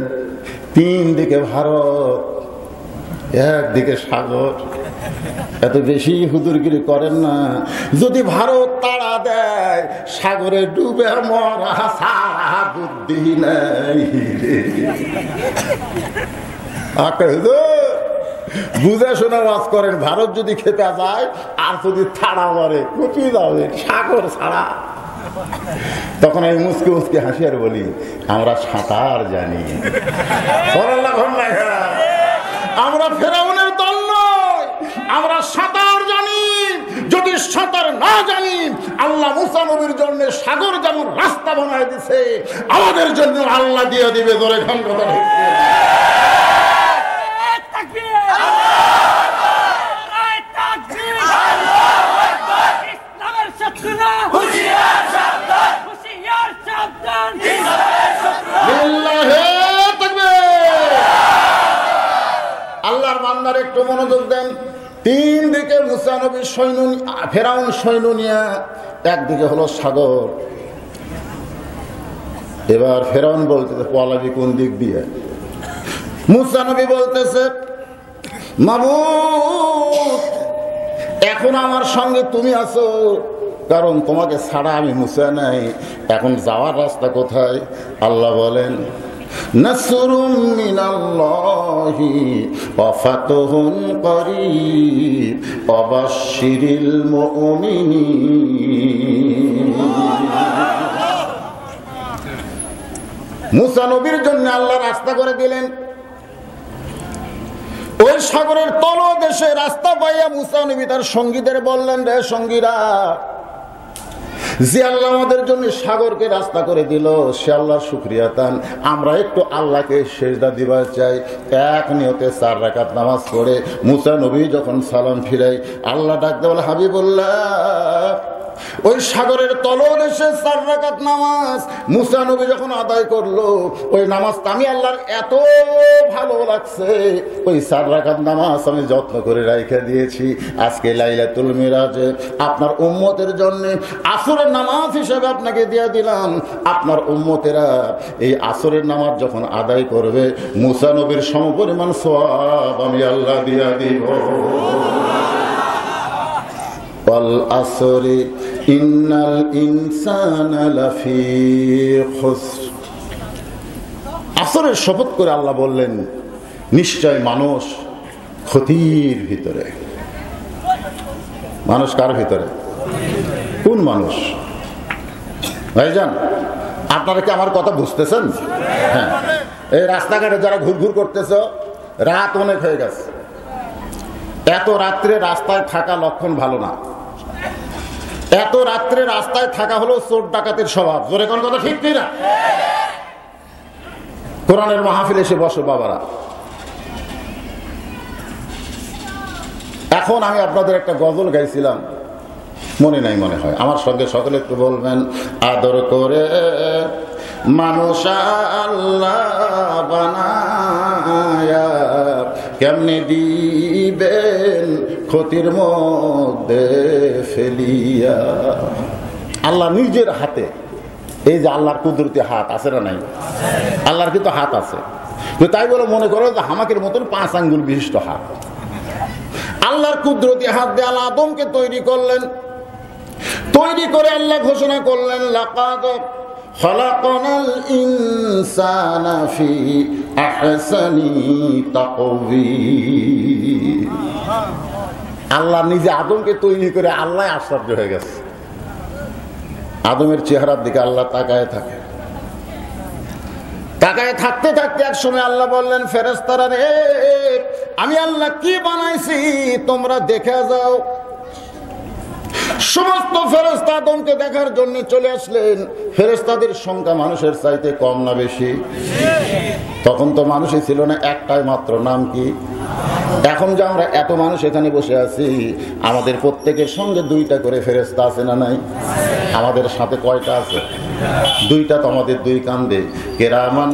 S1: তিন দিকে ভারত, একদিকে সাগর। এত বেশি হুজুরগিরি করেন না। যদি ভারত তাড়া দেয় সাগরে ডুবে মরা সারা বুদ্ধি নাই। বুঝে শোনা ওয়াজ করেন, ভারত যদি খেপে যায় আর যদি থাড়া মারে কোথায় যাবে? সাগর ছাড়া। তখন আমি মুসকে মুসকে হাসি আর বলি আমরা সাঁতার জানি। আমরা ফেরাউনের দল নয়, আমরা সাঁতার জানি। যদি সাঁতার না জানি, আল্লাহ মুসা নবীর জন্য সাগর যেমন রাস্তা বানায় দিছে, আমাদের জন্য আল্লাহ দিয়ে দিবে। ধরে খান কথা ঠিক। আল্লাহর বান্দার একটু মনোযোগ দেন। তিন দিকে মুসা নবীর সৈন্য, ফেরাউন সৈন্য নিয়ে, একদিকে হলো সাগর। এবার ফেরাউন বলতেছে পলাবি কোন দিক দিয়ে? মুসা নবী বলতেছে মাবুদ এখন আমার সঙ্গে তুমি আছো, কারণ তোমাকে ছাড়া আমি মুসা নাই। এখন যাওয়ার রাস্তা কোথায়? আল্লাহ বলেন নাসরুম মিনাল্লাহি ওয়া ফাতহুন করিব ওয়া বাশশিরিল মুমিনিন। মুসা নবীর জন্য আল্লাহ রাস্তা করে দিলেন। ওই সাগরের তলদেশে রাস্তা পাইয়া মুসা নবী তার সঙ্গীদের বললেন, রে সঙ্গীরা, যে আল্লাহ আমাদের জন্য সাগরকে রাস্তা করে দিল সে আল্লাহর শুকরিয়া তান। আমরা একটু আল্লাহকে সেজদা দিবার চাই। এক নিয়তে 4 রাকাত নামাজ পড়ে মুসা নবী যখন সালাম ফিরাই, আল্লাহ ডাকতে বলে, হাবিবুল্লাহ, ওই সাগরের তলদেশে 4 রাকাত নামাজ মুসা নবী যখন আদায় করলো, ওই নামাজটা আমি আল্লাহর এত ভালো লাগছে, ওই 4 রাকাত নামাজ আমি যত্ন করে রাইখা দিয়েছি। আজকে লাইলাতুল মিরাজে আপনার উম্মতের জন্য আসরের নামাজ হিসেবে আপনাকে দিয়ে দিলাম। আপনার উম্মতেরা এই আসরের নামাজ যখন আদায় করবে, মুসা নবীর সমপরিমাণ সওয়াব আমি আল্লাহ দিয়া দিব। ওয়াল আসরি ইন্নাল ইনসানা লাফি খুসর। আসরের শপথ করে আল্লাহ বললেন, নিশ্চয় মানুষ ক্ষতির ভিতরে। মানুষ কার ভিতরে? কোন মানুষ? ভাইজান, আপনারা কি আমার কথা বুঝতেছেন? হ্যাঁ, এই রাস্তাঘাটে যারা ঘুরঘুর করতেছ, রাত অনেক হয়ে গেছে। এত রাত্রে রাস্তায় থাকা লক্ষণ ভালো না। এত রাত্রে রাস্তায় থাকা হলো চোর ডাকাতের স্বভাব। জোরে কোন কথা ঠিক না? কোরআনের মাহফিলে এসে বসো বাবারা। এখন আমি আপনাদের একটা গজল গাইছিলাম, মনে নাই মনে হয়, আমার সঙ্গে সকলে একটু বলবেন। আদর করে মানুষ আল্লাহ বানায়া কেমনে দিবেন ক্ষতির মধ্যে ফেলিয়া। আল্লাহ নিজের হাতে, এই যে আল্লাহর কুদরতি হাত আছে না নাই? আল্লাহর কিন্তু হাত আছে, তাই বলে মনে করো যে হামাকের মতন 5 আঙ্গুল বিশিষ্ট হাত। আল্লাহর কুদরতি হাত দিয়ে আল্লাহ আদমকে তৈরি করলেন। তৈরি করে আল্লাহ ঘোষণা করলেন, লাকাদ খালাকনাল ইনসানা ফি আহসানি তাকওয়িম। আল্লাহ নিজে আদমকে তৈরি করে আল্লাহ আশ্চর্য হয়ে গেছে। আদমের চেহারার দিকে আল্লাহ তাকায় থাকে। তাকায় থাকতে থাকতে এক সময় আল্লাহ বললেন, ফেরেশতারা রে, আমি আল্লাহ কি বানাইছি তোমরা দেখে যাও। সমস্ত ফেরেশতা আদমকে দেখার জন্য চলে আসলেন। ফেরেশতাদের সংখ্যা মানুষের চাইতে কম না বেশি? তখন তো মানুষই ছিল না, একটাই মাত্র, নাম কি? এখন যে আমরা এত মানুষ এখানে বসে আছি, আমাদের প্রত্যেকের সঙ্গে 2টা করে ফেরেশতা আছে না নাই? আমাদের সাথে কয়টা আছে? 2টা তো আমাদের 2 কান্দে। কেরামান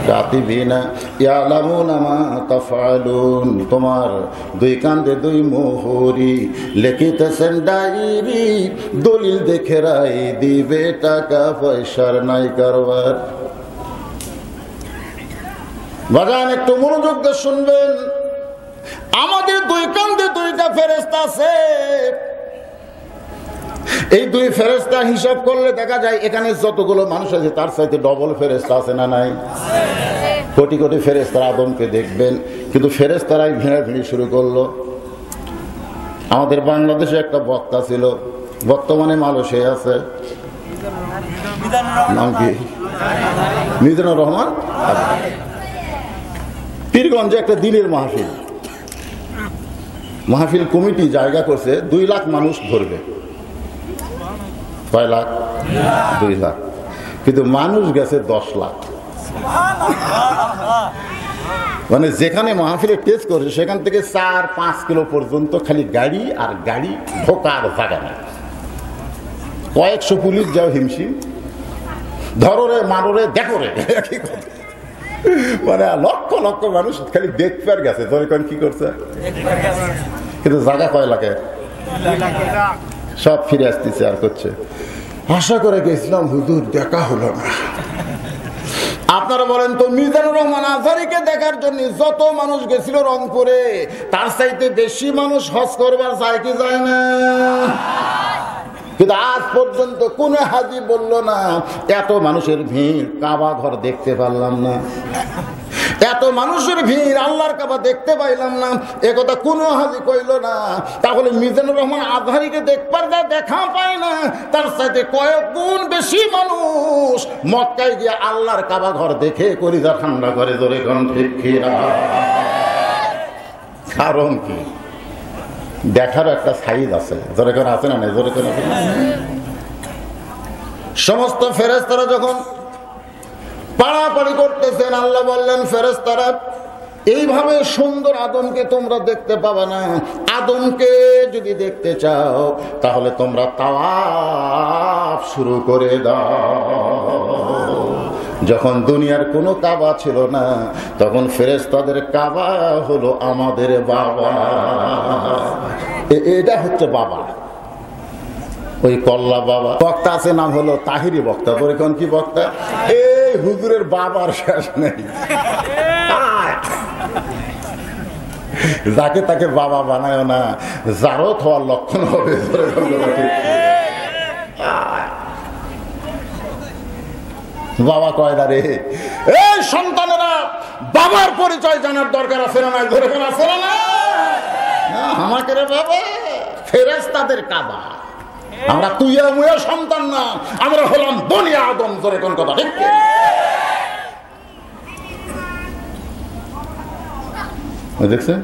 S1: কাতিবিনা ইয়ালামুনা মা তাফআলুন। তোমার 2 কান্দে 2 মোহরি লিখিতেছেন ডায়েরি, দলিল দেখে রাই দিবে, টাকা পয়সার নাই কারবার। বাজান একটু মনোযোগ দিয়ে শুনবেন। আমাদের 2 কান্দে 2টা ফেরেশতা আছে। এই 2 ফেরেশতা হিসাব করলে দেখা যায় এখানে যতগুলো মানুষ আছে তার চাইতে ডবল ফেরেশতা আছে না নাই? কোটি কোটি ফেরেশতারা আদমকে দেখবেন, কিন্তু ফেরেশতারাই ভিড়াভিড়ি শুরু করলো। আমাদের বাংলাদেশে একটা বক্তা ছিল, বর্তমানে মালয়েশিয়ায় আছে, নাম কি? মিজানুর রহমান। পীরগঞ্জে একটা দিনের মাহফিল কমিটি জায়গা করছে 2 লাখ মানুষ ধরবে। কয় লাখ? 2 লাখ, কিন্তু মানুষ গেছে 10 লাখ। মানে যেখানে মাহফিলের টেস্ট করছে সেখান থেকে 4-5 কিলো পর্যন্ত খালি গাড়ি আর গাড়ি, ঢোকার জায়গা নেই। কয়েকশো পুলিশ যাও হিমশিম, ধরো রে, মারো রে, দেখো রে, মানে লক্ষ লক্ষ মানুষ খালি দেখতে গেছে। তখন কি করছে? কিন্তু জায়গা কয় লাখে? সব ফিরে আসতেছে আর করছে, আশা করে গেছিলাম হুজুর, দেখা হলো না। আপনারা বলেন তো, মিজানুর রহমান আজহারীকে দেখার জন্য যত মানুষ গেছিল রংপুরে, তার চাইতে বেশি মানুষ হজ করবার যায় কি যায় না? কিন্তু আজ পর্যন্ত কোন হাজি বলল না এত মানুষের ভিড়, কাবা ঘর দেখতে পারলাম না। এত মানুষের ভিড়, আল্লাহর কাবা দেখতে পাইলাম না, একথা কোনো হাজি কইল না। তাহলে মিজানুর রহমান আজহারীকে দেখবার যা দেখা পায় না, তার সাথে কয়েক গুণ বেশি মানুষ মক্কায় গিয়ে আল্লাহর কাবা ঘর দেখে কলিজা ঠান্ডা করে। জোরে কোন ঠিক কিনা? কারণ কি? দেখার একটা সাইজ আছে। জোরে কোন আছে না? জোরে কোন আছে? সমস্ত ফেরেশতারা যখন পাড়াপাড়ি করতেছেন, আল্লাহ বললেন, ফেরেশতারা এইভাবে সুন্দর আদমকে তোমরা দেখতে পাবে না। আদমকে যদি দেখতে চাও তাহলে তোমরা তাওয়াফ শুরু করে দাও। যখন দুনিয়ার কোনো কাবা ছিল না, তখন ফেরেশতাদের কাবা হলো আমাদের বাবা। এটা হচ্ছে বাবা, ওই কল্লা বাবা। বক্তা আছে, নাম হলো তাহিরি বক্তা। পরিকন কি বক্তা? এই হুজুরের বাবার শেষ নেই, যাকে তাকে বাবা বানায় না, জারত হওয়ার লক্ষণ হবে। বাবা কয়দা রে, এই সন্তানেরা বাবার পরিচয় জানার দরকার আছে না? ধরে আছে না? আমাকে রে বাবা, ফেরেশতাদের কাবা। আমরা তুইয়া মুয়া সন্তান না, আমরা হলাম বনি আদম। জোরে কোন কথা ঠিক? দেখছেন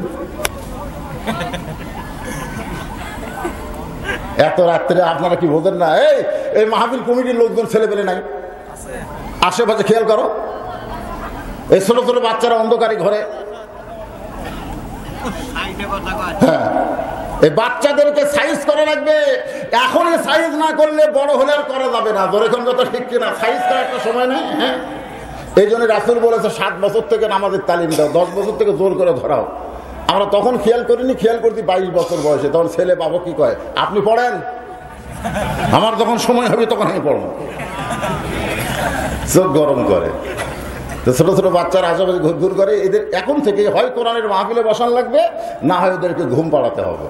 S1: এত রাত্রে আপনারা কি বোঝেন না? এই মাহফিল কমিটির লোকজন ছেলে পেলে নাই, আশেপাশে খেয়াল করো। এই ছোট ছোট বাচ্চারা অন্ধকারী ঘরে। হ্যাঁ, এই বাচ্চাদেরকে সাইজ করা লাগবে। এখন সাইজ না করলে বড় হলে আর করা যাবে না। ধরে কোন কথা ঠিক কিনা? সাইজ করার একটা সময় নেই। হ্যাঁ, এই জন্য রাসূল বলেছে 7 বছর থেকে নামাজের তালিম দাও, 10 বছর থেকে জোর করে ধরাও। আমরা তখন খেয়াল করিনি, খেয়াল করছি 22 বছর বয়সে। তখন ছেলে বাবা কি কয়, আপনি পড়েন, আমার যখন সময় হবে তখন আমি পড়ব। চোখ গরম করে। তো ছোট ছোট বাচ্চারা আশেপাশে ঘুরঘুর করে। এদের এখন থেকে হয় কোরআনের মাহফিলে বসান লাগবে, না হয় ওদেরকে ঘুম পাড়াতে হবে।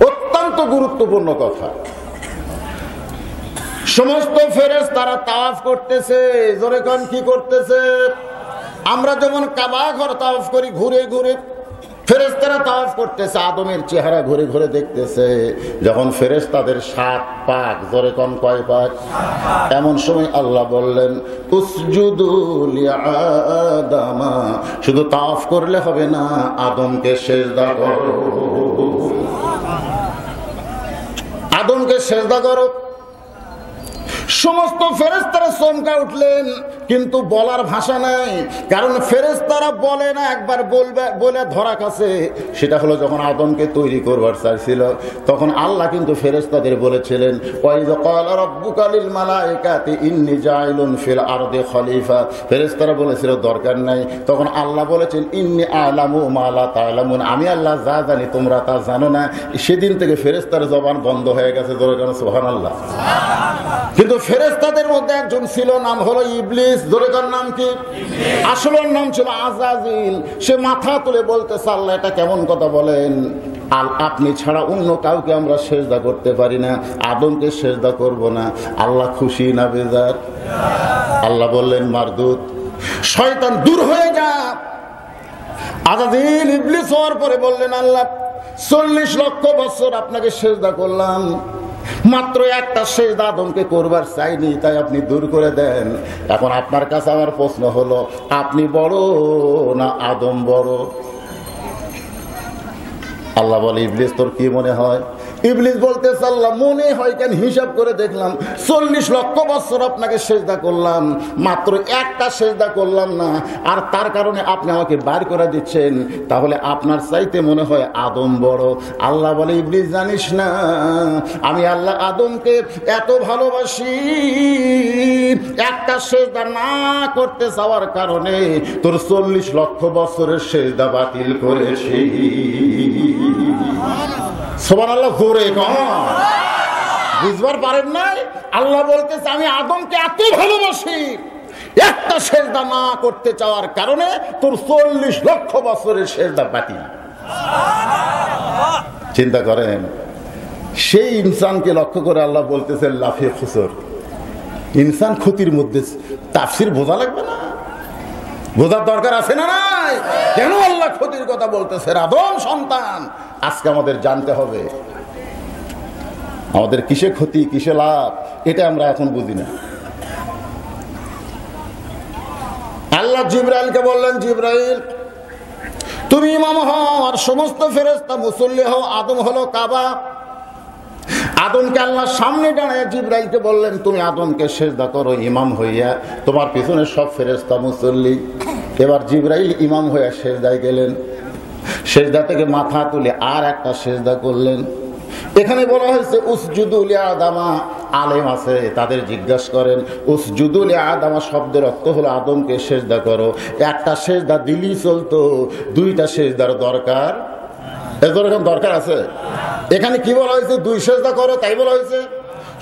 S1: অত্যন্ত গুরুত্বপূর্ণ কথা। সমস্ত ফেরেশতারা তাওয়াফ করতেছে। জোরে কোন কি করতেছে? আমরা যেমন কাবা ঘর তাওয়াফ করি ঘুরে ঘুরে, ফেরেশতারা তাওয়াফ করতেছে, আদমের চেহারা ঘুরে ঘুরে দেখতেছে। যখন ফেরেশতাদের 7 পাক, জোরে কোন কয় পাক? এমন সময় আল্লাহ বললেন, উসজুদু লিআদামা। শুধু তাওয়াফ করলে হবে না, আদমকে সিজদা করো। আদমকে সিজদা করো। সমস্ত ফেরেশতারা চমকা উঠলেন, কিন্তু বলার ভাষা নাই। কারণ ফেরেশতারা বলে না, একবার বলে ধরা কাছে। সেটা হলো যখন আদমকে তৈরি করবার চাইছিল, তখন আল্লাহ কিন্তু ফেরেশতাদের বলেছিলেন, ওয়াইয ক্বালা রাব্বুকা লিল মালাইকাতি ইন্নী জাইলুন ফিল আরদি খলিফা। ফেরেশতারা বলেছিল দরকার নাই। তখন আল্লাহ বলেছেন, ইন্নী আ'লামু মা লা তা'লামুন। আমি আল্লাহ যা জানি তোমরা তা জানো না। সেদিন থেকে ফেরেশতার জবান বন্ধ হয়ে গেছে। সুবহানাল্লাহ। কিন্তু ফেরেশতাদের মধ্যে একজন ছিল, নাম হলো ইবলিস। ধরে কার নাম কি? আসল নাম ছিল আযাজিল। সে মাথা তুলে বলতেছে, আল্লাহ এটা কেমন কথা বলেন? আপনি ছাড়া অন্য কাউকে আমরা সিজদা করতে পারি না, আদমকে সিজদা করব না। আল্লাহ খুশি না বেজার? আল্লাহ বললেন, মারদুদ, শয়তান দূর হয়ে যা। আযাজিল ইবলিস হওয়ার পরে বললেন, আল্লাহ 40 লক্ষ বছর আপনাকে সিজদা করলাম, মাত্র একটা সিজদা আদমকে করবার চাইনি, তাই আপনি দূর করে দেন। এখন আপনার কাছে আমার প্রশ্ন হলো, আপনি বড় না আদম বড়? আল্লাহ বলে, ইবলিস তোর কি মনে হয়? ইবলিস বলতেছে, আল্লাহ মনে হয় কেন, হিসাব করে দেখলাম 40 লক্ষ বছর আপনাকে সিজদা করলাম, মাত্র একটা সিজদা করলাম না, আর তার কারণে আপনি আমাকে বার করে দিচ্ছেন। তাহলে আপনার চাইতে মনে হয় আদম বড়। আল্লাহ বলে, ইবলিস জানিস না, আমি আল্লাহ আদমকে এত ভালোবাসি, একটা সিজদা না করতে চাওয়ার কারণে তোর 40 লক্ষ বছরের সিজদা বাতিল করেছি। সুবহানাল্লাহ। জোরে কন, বুঝবার পারেন নাই? আল্লাহ বলতেছে, আমি আদমকে এত ভালোবাসি, একটা সিজদা না করতে চাওয়ার কারণে তোর 40 লক্ষ বছরের সিজদা বাতিল। চিন্তা করেন, সেই ইনসানকে লক্ষ্য করে আল্লাহ বলতেছেন লাফি খুসর। ইনসান ক্ষতির মধ্যে, তাফসীর বোঝা লাগবে না? বোঝার দরকার আছে না নাই? কেন আল্লাহ ক্ষতির কথা বলতেছে? আদম সন্তান, আজকে আমাদের জানতে হবে আমাদের কিসে ক্ষতি কিসে লাভ, এটা আমরা এখন বুঝি না। আল্লাহ জিবরাইলকে বললেন, জিবরাইল তুমি ইমাম হও আর সমস্ত ফেরেশতা মুসল্লি হও। আদম হলো কাবা। আদমকে আল্লাহর সামনে দাঁড়ায় জিবরাইলকে বললেন, তুমি আদমকে সিজদা করো ইমাম হইয়া, তোমার পিছনে সব ফেরেশতা মুসল্লি। এবার জিবরাইল ইমাম হইয়া সিজদায় গেলেন, সিজদা থেকে মাথা তুলে আর একটা সিজদা করলেন। এখানে বলা হয়েছে উসজুদু লিআদামা, আলেম আছে তাদের জিজ্ঞাসা করেন উসজুদু লিআদামা শব্দের অর্থ হলো আদমকে সিজদা করো। একটা সিজদা দিলেই চলতো, দুইটা সিজদার দরকার, এরকম দরকার আছে? এখানে কি বলা হয়েছে? দুই সিজদা করো, তাই বলা হয়েছে?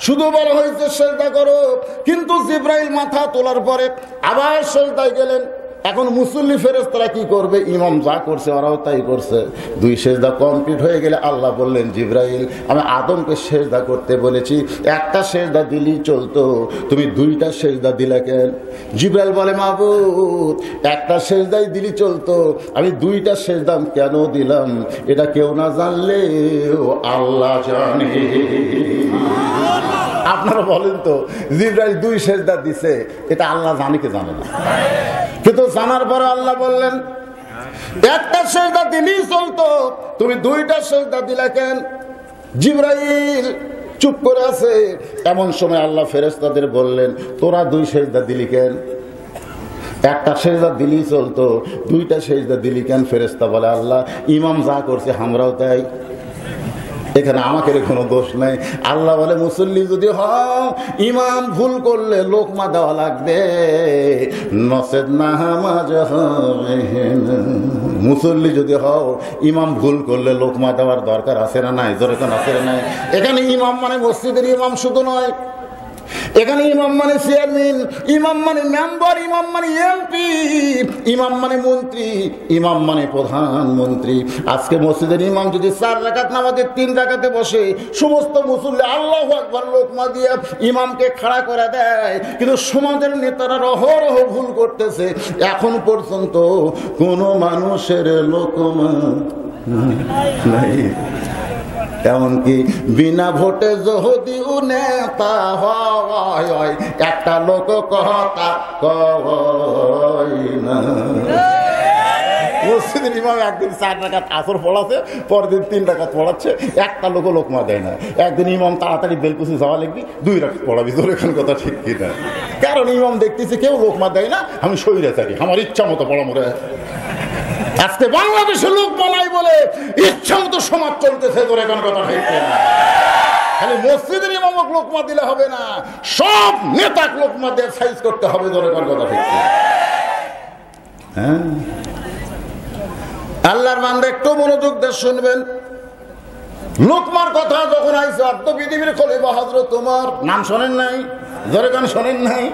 S1: শুধু বলা হয়েছে সিজদা করো। কিন্তু জিবরাইল মাথা তোলার পরে আবার সিজদায় গেলেন। এখন মুসল্লি ফেরেশতারা কি করবে? ইমাম যা করছে ওরাও তাই করছে। দুই সিজদা কমপ্লিট হয়ে গেলে আল্লাহ বললেন, জিবরাইল আমি আদমকে সিজদা করতে বলেছি, একটা সিজদা দিলেই চলতো, তুমি দুইটা সিজদা দিলে কেন? জিবরাইল বলে, মাবুদ একটা সিজদাই দিলেই চলতো, আমি দুইটা সিজদা কেন দিলাম এটা কেউ না জানলেও আল্লাহ জানে। আপনারা বলেন তো, জিবরাইল দুই সিজদা দিছে, এটা আল্লাহ জানে কি জানে না? কিন্তু জানার পরে আল্লাহ বললেন একটা সিজদা দিলেই চলতো, তুমি দুইটা সিজদা দিলে কেন? জিবরাইল চুপ করে আছে। এমন সময় আল্লাহ ফেরেশতাদের বললেন, তোরা দুই সিজদা দিলি কেন? একটা সিজদা দিলেই চলতো, দুইটা সিজদা দিলি কেন? ফেরেশতা বলে, আল্লাহ ইমাম যা করছে আমরাও তাই, এখানে আমাকে কোনো দোষ নাই। আল্লাহ বলে, মুসল্লি যদি হও ইমাম ভুল করলে লোকমা দেওয়া লাগবে, নসেদ নামাজ হবে না। মুসল্লি যদি হও ইমাম ভুল করলে লোকমা দেওয়ার দরকার আছে না নাই? যেরকম আছে না নাই? এখানে ইমাম মানে মসজিদের ইমাম শুধু নয়, এখানে ইমাম মানে চেয়ারম্যান, ইমাম মানে মেম্বার, ইমাম মানে এমপি, ইমাম মানে মন্ত্রী, ইমাম মানে প্রধানমন্ত্রী। আজকে মসজিদের ইমাম যদি 4 রাকাত নামাজের 3 রাকাতে বসে, সমস্ত মুসল্লি আল্লাহু আকবার লোকমা দিয়ে ইমামকে খাড়া করে দেয়, কিন্তু সমাজের নেতারা অহরহ ভুল করতেছে। এখন পর্যন্ত কোন মানুষের লোকমা নাই। এমনকি বিনা ভোটে যদি নেতা হয়, একটা লোক কথা কয় না। মসজিদের ইমাম একদিন 4 রাকাত আসর পড়াচ্ছে, পরের দিন 3 রাকাত পড়াচ্ছে, একটা লোক লোকমা দেয় না। একদিন ইমাম তাড়াতাড়ি বেলকুচি যাওয়া লিখবি, 2 রাকাত পড়াবি, তোর এখন কথা ঠিক কিনা? কারণ ইমাম দেখতেছি কেউ লোকমা দেয় না, আমি সইরে থাকি, আমার ইচ্ছা মতো পড়া মরে। আজকে বাংলাদেশে লোক বানাই বলে ইচ্ছা মতো সমাজ চলতেছে, তোর এখন কথা ঠিক কিনা? খালি মসজিদের ইমামক লোকমা দিলে হবে না, সব নেতাক লোকমা দিয়ে সাইজ করতে হবে, তোর এখন কথা ঠিক কিনা? হ্যাঁ, আল্লাহর বান্দা একটু মনোযোগ দিয়ে শুনবেন। লোকমার কথা যখন আইছে, অর্ধ পৃথিবীর খলিফা হযরত ওমর, নাম শোনেন নাই? জোরে গান শোনেন নাই?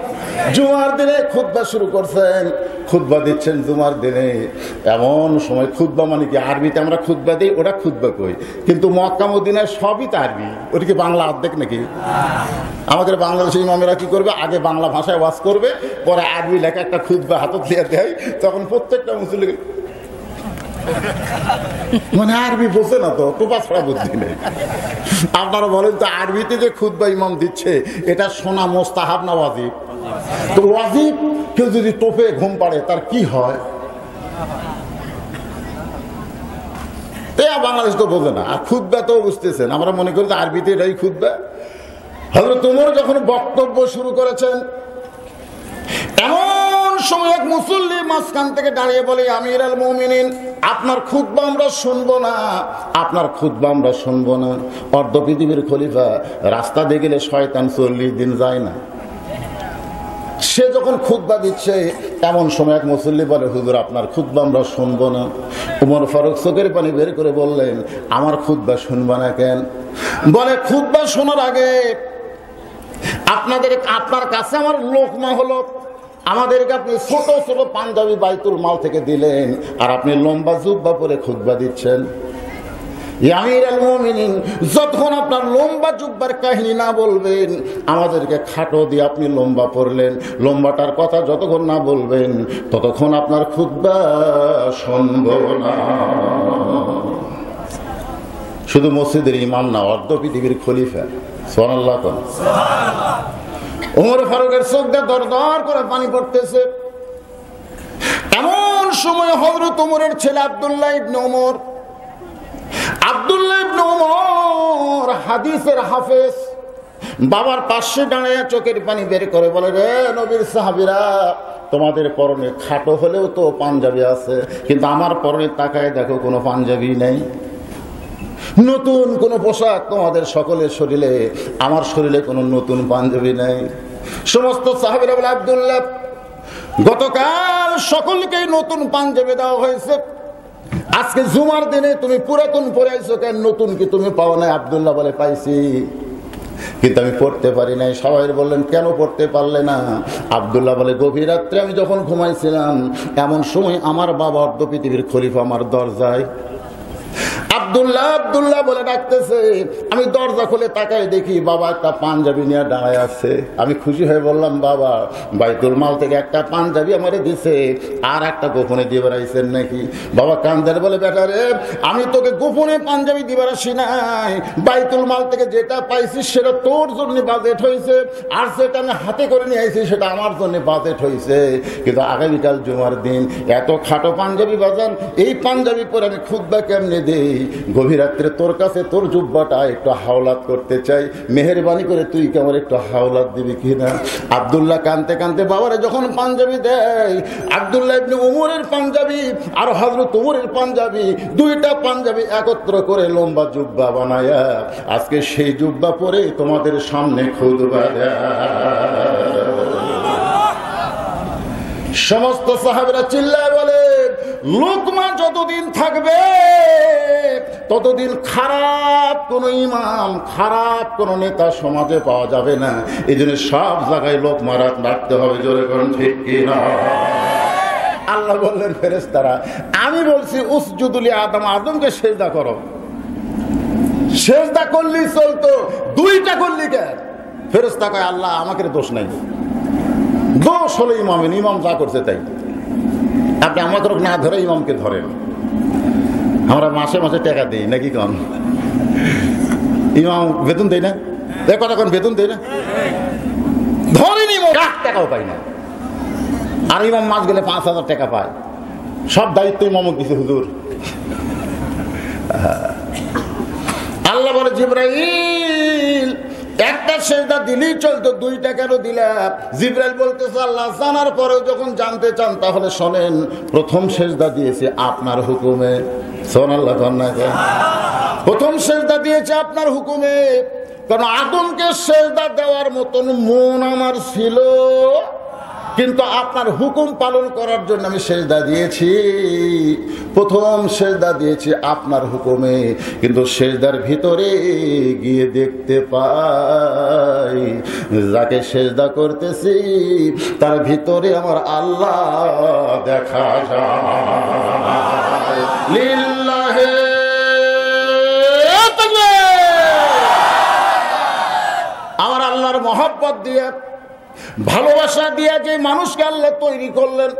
S1: জুমার দিনে খুতবা শুরু করছেন, খুতবা দিচ্ছেন জুমার দিনে। এমন সময় খুতবা মানে কি, আরবিতে আমরা খুতবা দিই, ওটা খুতবা কই, কিন্তু মক্কা মদিনায় সবই তো আরবি, ওটা কি বাংলা অর্ধেক নাকি? আমাদের বাংলাদেশি ইমামেরা কি করবে, আগে বাংলা ভাষায় ওয়াজ করবে, পরে আরবি লেখা একটা খুতবা হাতত দিয়ে দেয়, তখন প্রত্যেকটা মুসলিম মানে আরবি বোঝে না, তো টোপা ছড়া বুদ্ধি নেই। আপনারা বলেন তো, আরবিতে যে খুতবা ইমাম দিচ্ছে এটা শোনা মোস্তাহাব না ওয়াজিব? তো ওয়াজিব কেউ যদি টোপে ঘুম পাড়ে তার কি হয়? বাংলাদেশ তো বোঝে না, আর খুতবা তো বুঝতেছেন। আমরা মনে করি যে আরবিতে এটাই খুতবা। হযরত ওমর যখন বক্তব্য শুরু করেছেন, এমন সময় এক মুসল্লি মাঝখান থেকে দাঁড়িয়ে বলে, আমিরুল মুমিনিন, আপনার খুতবা আমরা শুনবো না, আপনার খুতবা আমরা শুনবো না। অর্ধ পৃথিবীর খলিফা, রাস্তা দিয়ে গেলে শয়তান 40 দিন যায় না। সে যখন খুতবা দিচ্ছে, এমন সময় এক মুসল্লি বলে, হুজুর আপনার খুতবা আমরা শুনবো না। ওমর ফারুক চোখের পানি বের করে বললেন, আমার খুতবা শুনবা না কেন? বলে, খুতবা শোনার আগে আপনার কাছে আমার লোকমা হলো, আমাদেরকে আপনি ছোট ছোট পাঞ্জাবি বাইতুল মাল থেকে দিলেন, আর আপনি লম্বা জুব্বা পরে খুতবা দিচ্ছেন। আমিরুল মুমিনিন, যতক্ষণ আপনার লম্বা জুব্বার কাহিনী না বলবেন, আমাদেরকে খাটো দিয়ে আপনি লম্বা পড়লেন, লম্বাটার কথা যতক্ষণ না বলবেন ততক্ষণ আপনার খুতবা শুনবো না। শুধু মসজিদের ইমাম না, অর্ধ পৃথিবীর খলিফা। সুবহানাল্লাহ। ওমর ফারুকের চোখ দিয়ে দর দর করে পানি পড়তেছে। এমন সময় হযরত ওমরের ছেলে আব্দুল্লাহ ইবনে ওমর, হাদিসের হাফেজ, বাবার পাশে দাঁড়িয়ে চোখের পানি বের করে বলে, রে নবীর সাহাবীরা, তোমাদের পরনে খাটো হলেও তো পাঞ্জাবি আছে, কিন্তু আমার পরনে তাকায় দেখো কোনো পাঞ্জাবি নেই, নতুন কোনো পোশাক তোমাদের সকলের শরীরে, আমার শরীরে কোনো নতুন পাঞ্জাবি নেই। সমস্ত সাহাবীরা বলে, আব্দুল্লাহ, গতকাল সকলকেই নতুন পাঞ্জাবি দেওয়া হয়েছে, আজকে জুমার দিনে তুমি পুরাতন পরে আইছো কেন, নতুন কি তুমি পাও নাই? আব্দুল্লাহ বলে, পাইছি, কিন্তু আমি পড়তে পারি নাই। সবাই বললেন, কেন পড়তে পারলে না? আব্দুল্লাহ বলে, গভীর রাত্রে আমি যখন ঘুমাইছিলাম, এমন সময় আমার বাবা অর্ধ পৃথিবীর খলিফা আমার দরজায়। আব্দুল্লাহ আব্দুল্লাহ বলে ডাকতেছে, আমি দরজা খুলে তাকাই দেখি বাবা একটা পাঞ্জাবি নিয়ে দাঁড়ায় আছে। আমি খুশি হয়ে বললাম, বাবা বাইতুল মাল থেকে একটা পাঞ্জাবি আমারে দিছে, আর একটা গোপনে দিয়ে বেড়াইছেন নাকি? বাবা কান্দার বলে, বেটা রে, আমি তোকে গোপনে পাঞ্জাবি দিবার আসি নাই, বাইতুল মাল থেকে যেটা পাইছি সেটা তোর জন্য বাজেট হয়েছে, আর সেটা আমি হাতে করে নিয়ে আইছি সেটা আমার জন্য বাজেট হয়েছে। কিন্তু আগামীকাল জুমার দিন এত খাটো পাঞ্জাবি বাজান, এই পাঞ্জাবি পরে আমি খুতবা কেমনে দেই? গভীর রাত্রে তোর কাছে তোর জুব্বাটা একটু হাওলাত করতে চাই, মেহেরবানি করে তুই কি আমার একটু হাওলাত দিবি কিনা? আব্দুল্লাহ কানতে কানতে বাবারে যখন পাঞ্জাবি দেয়, আব্দুল্লাহ ইবনে ওমরের পাঞ্জাবি আর হযরত ওমরের পাঞ্জাবি, দুইটা পাঞ্জাবি একত্র করে লম্বা জুব্বা বানায়া আজকে সেই জুব্বা পরে তোমাদের সামনে খুতবা দেয়। সমস্ত সাহাবীরা চিল্লায় বলে, লোকমা যতদিন থাকবে ততদিন খারাপ কোন ইমাম, খারাপ কোন নেতা সমাজে পাওয়া যাবে না। এই জন্য সব জায়গায় লোকমা রাখতে হবে। জোরে করুন ঠিক কিনা? আল্লাহ বললেন, ফেরেশতারা, আমি বলছি উসজুদুলি আদম, আদমকে সেজদা করো। সেজদা করলি চলতো, দুইটা করলি কেন? ফেরেশতা কয়, আল্লাহ আমাকে দোষ নাই, দোষ হলো ইমামের, ইমাম যা করছে তাই। আপনি আমাদের না ধরে ইমামকে ধরেন। আমরা মাসে মাসে টাকা দিই নাকি কম? ইমাম বেতন দেয় না? কথা কোন বেতন দেয় না? ধরেন ইমাম 1 টাকাও পাই না, আর ইমাম মাস গেলে 5,000 টাকা পায়। সব দায়িত্ব ইমামক দিছে হুজুর। আল্লাহ বলে, জিবরাইল একটা সেজদা দিলেই চলতো, দুইটা কেন দিলা? জিবরাইল বলতেছে, আল্লাহ জানার পরেও যখন জানতে চান তাহলে শোনেন, প্রথম সেজদা দিয়েছে আপনার হুকুমে। সুবহানাল্লাহ। প্রথম সেজদা দিয়েছে আপনার হুকুমে, কারণ আদমকে সেজদা দেওয়ার মতন মন আমার ছিল, কিন্তু আপনার হুকুম পালন করার জন্য আমি সেজদা দিয়েছি। প্রথম সেজদা দিয়েছি আপনার হুকুমে, কিন্তু সেজদার ভিতরে গিয়ে দেখতে পাই যাকে সেজদা করতেছি তার ভিতরে আমার আল্লাহ দেখা যায়। লিল্লাহি আমার আল্লাহর মহব্বত দিয়ে, ভালোবাসা দিয়ে যে মানুষকে আল্লাহ তৈরি করলেন,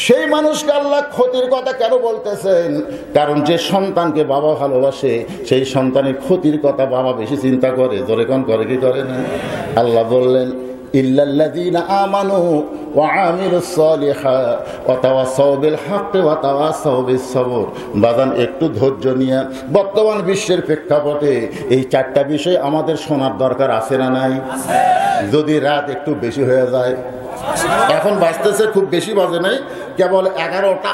S1: সেই মানুষকে আল্লাহ ক্ষতির কথা কেন বলতেছেন? কারণ যে সন্তানকে বাবা ভালোবাসে, সেই সন্তানের ক্ষতির কথা বাবা বেশি চিন্তা করে। জোরে কোন করে কি করে না? আল্লাহ বললেন, ইল্লাল্লাযীনা আমানু ওয়া আমিলুস সালিহাত ওয়া তাওয়াসাউ বিল হাক্কি ওয়া তাওয়াসাউ বিস সবর। বাজান একটু ধৈর্য নিয়ে বর্তমান বিশ্বের প্রেক্ষাপটে এই 4টা বিষয় আমাদের শোনার দরকার আছে না নাই? যদি রাত একটু বেশি হয়ে যায়, এখন বাজতেছে খুব বেশি বাজে নাই, কেবল 11টা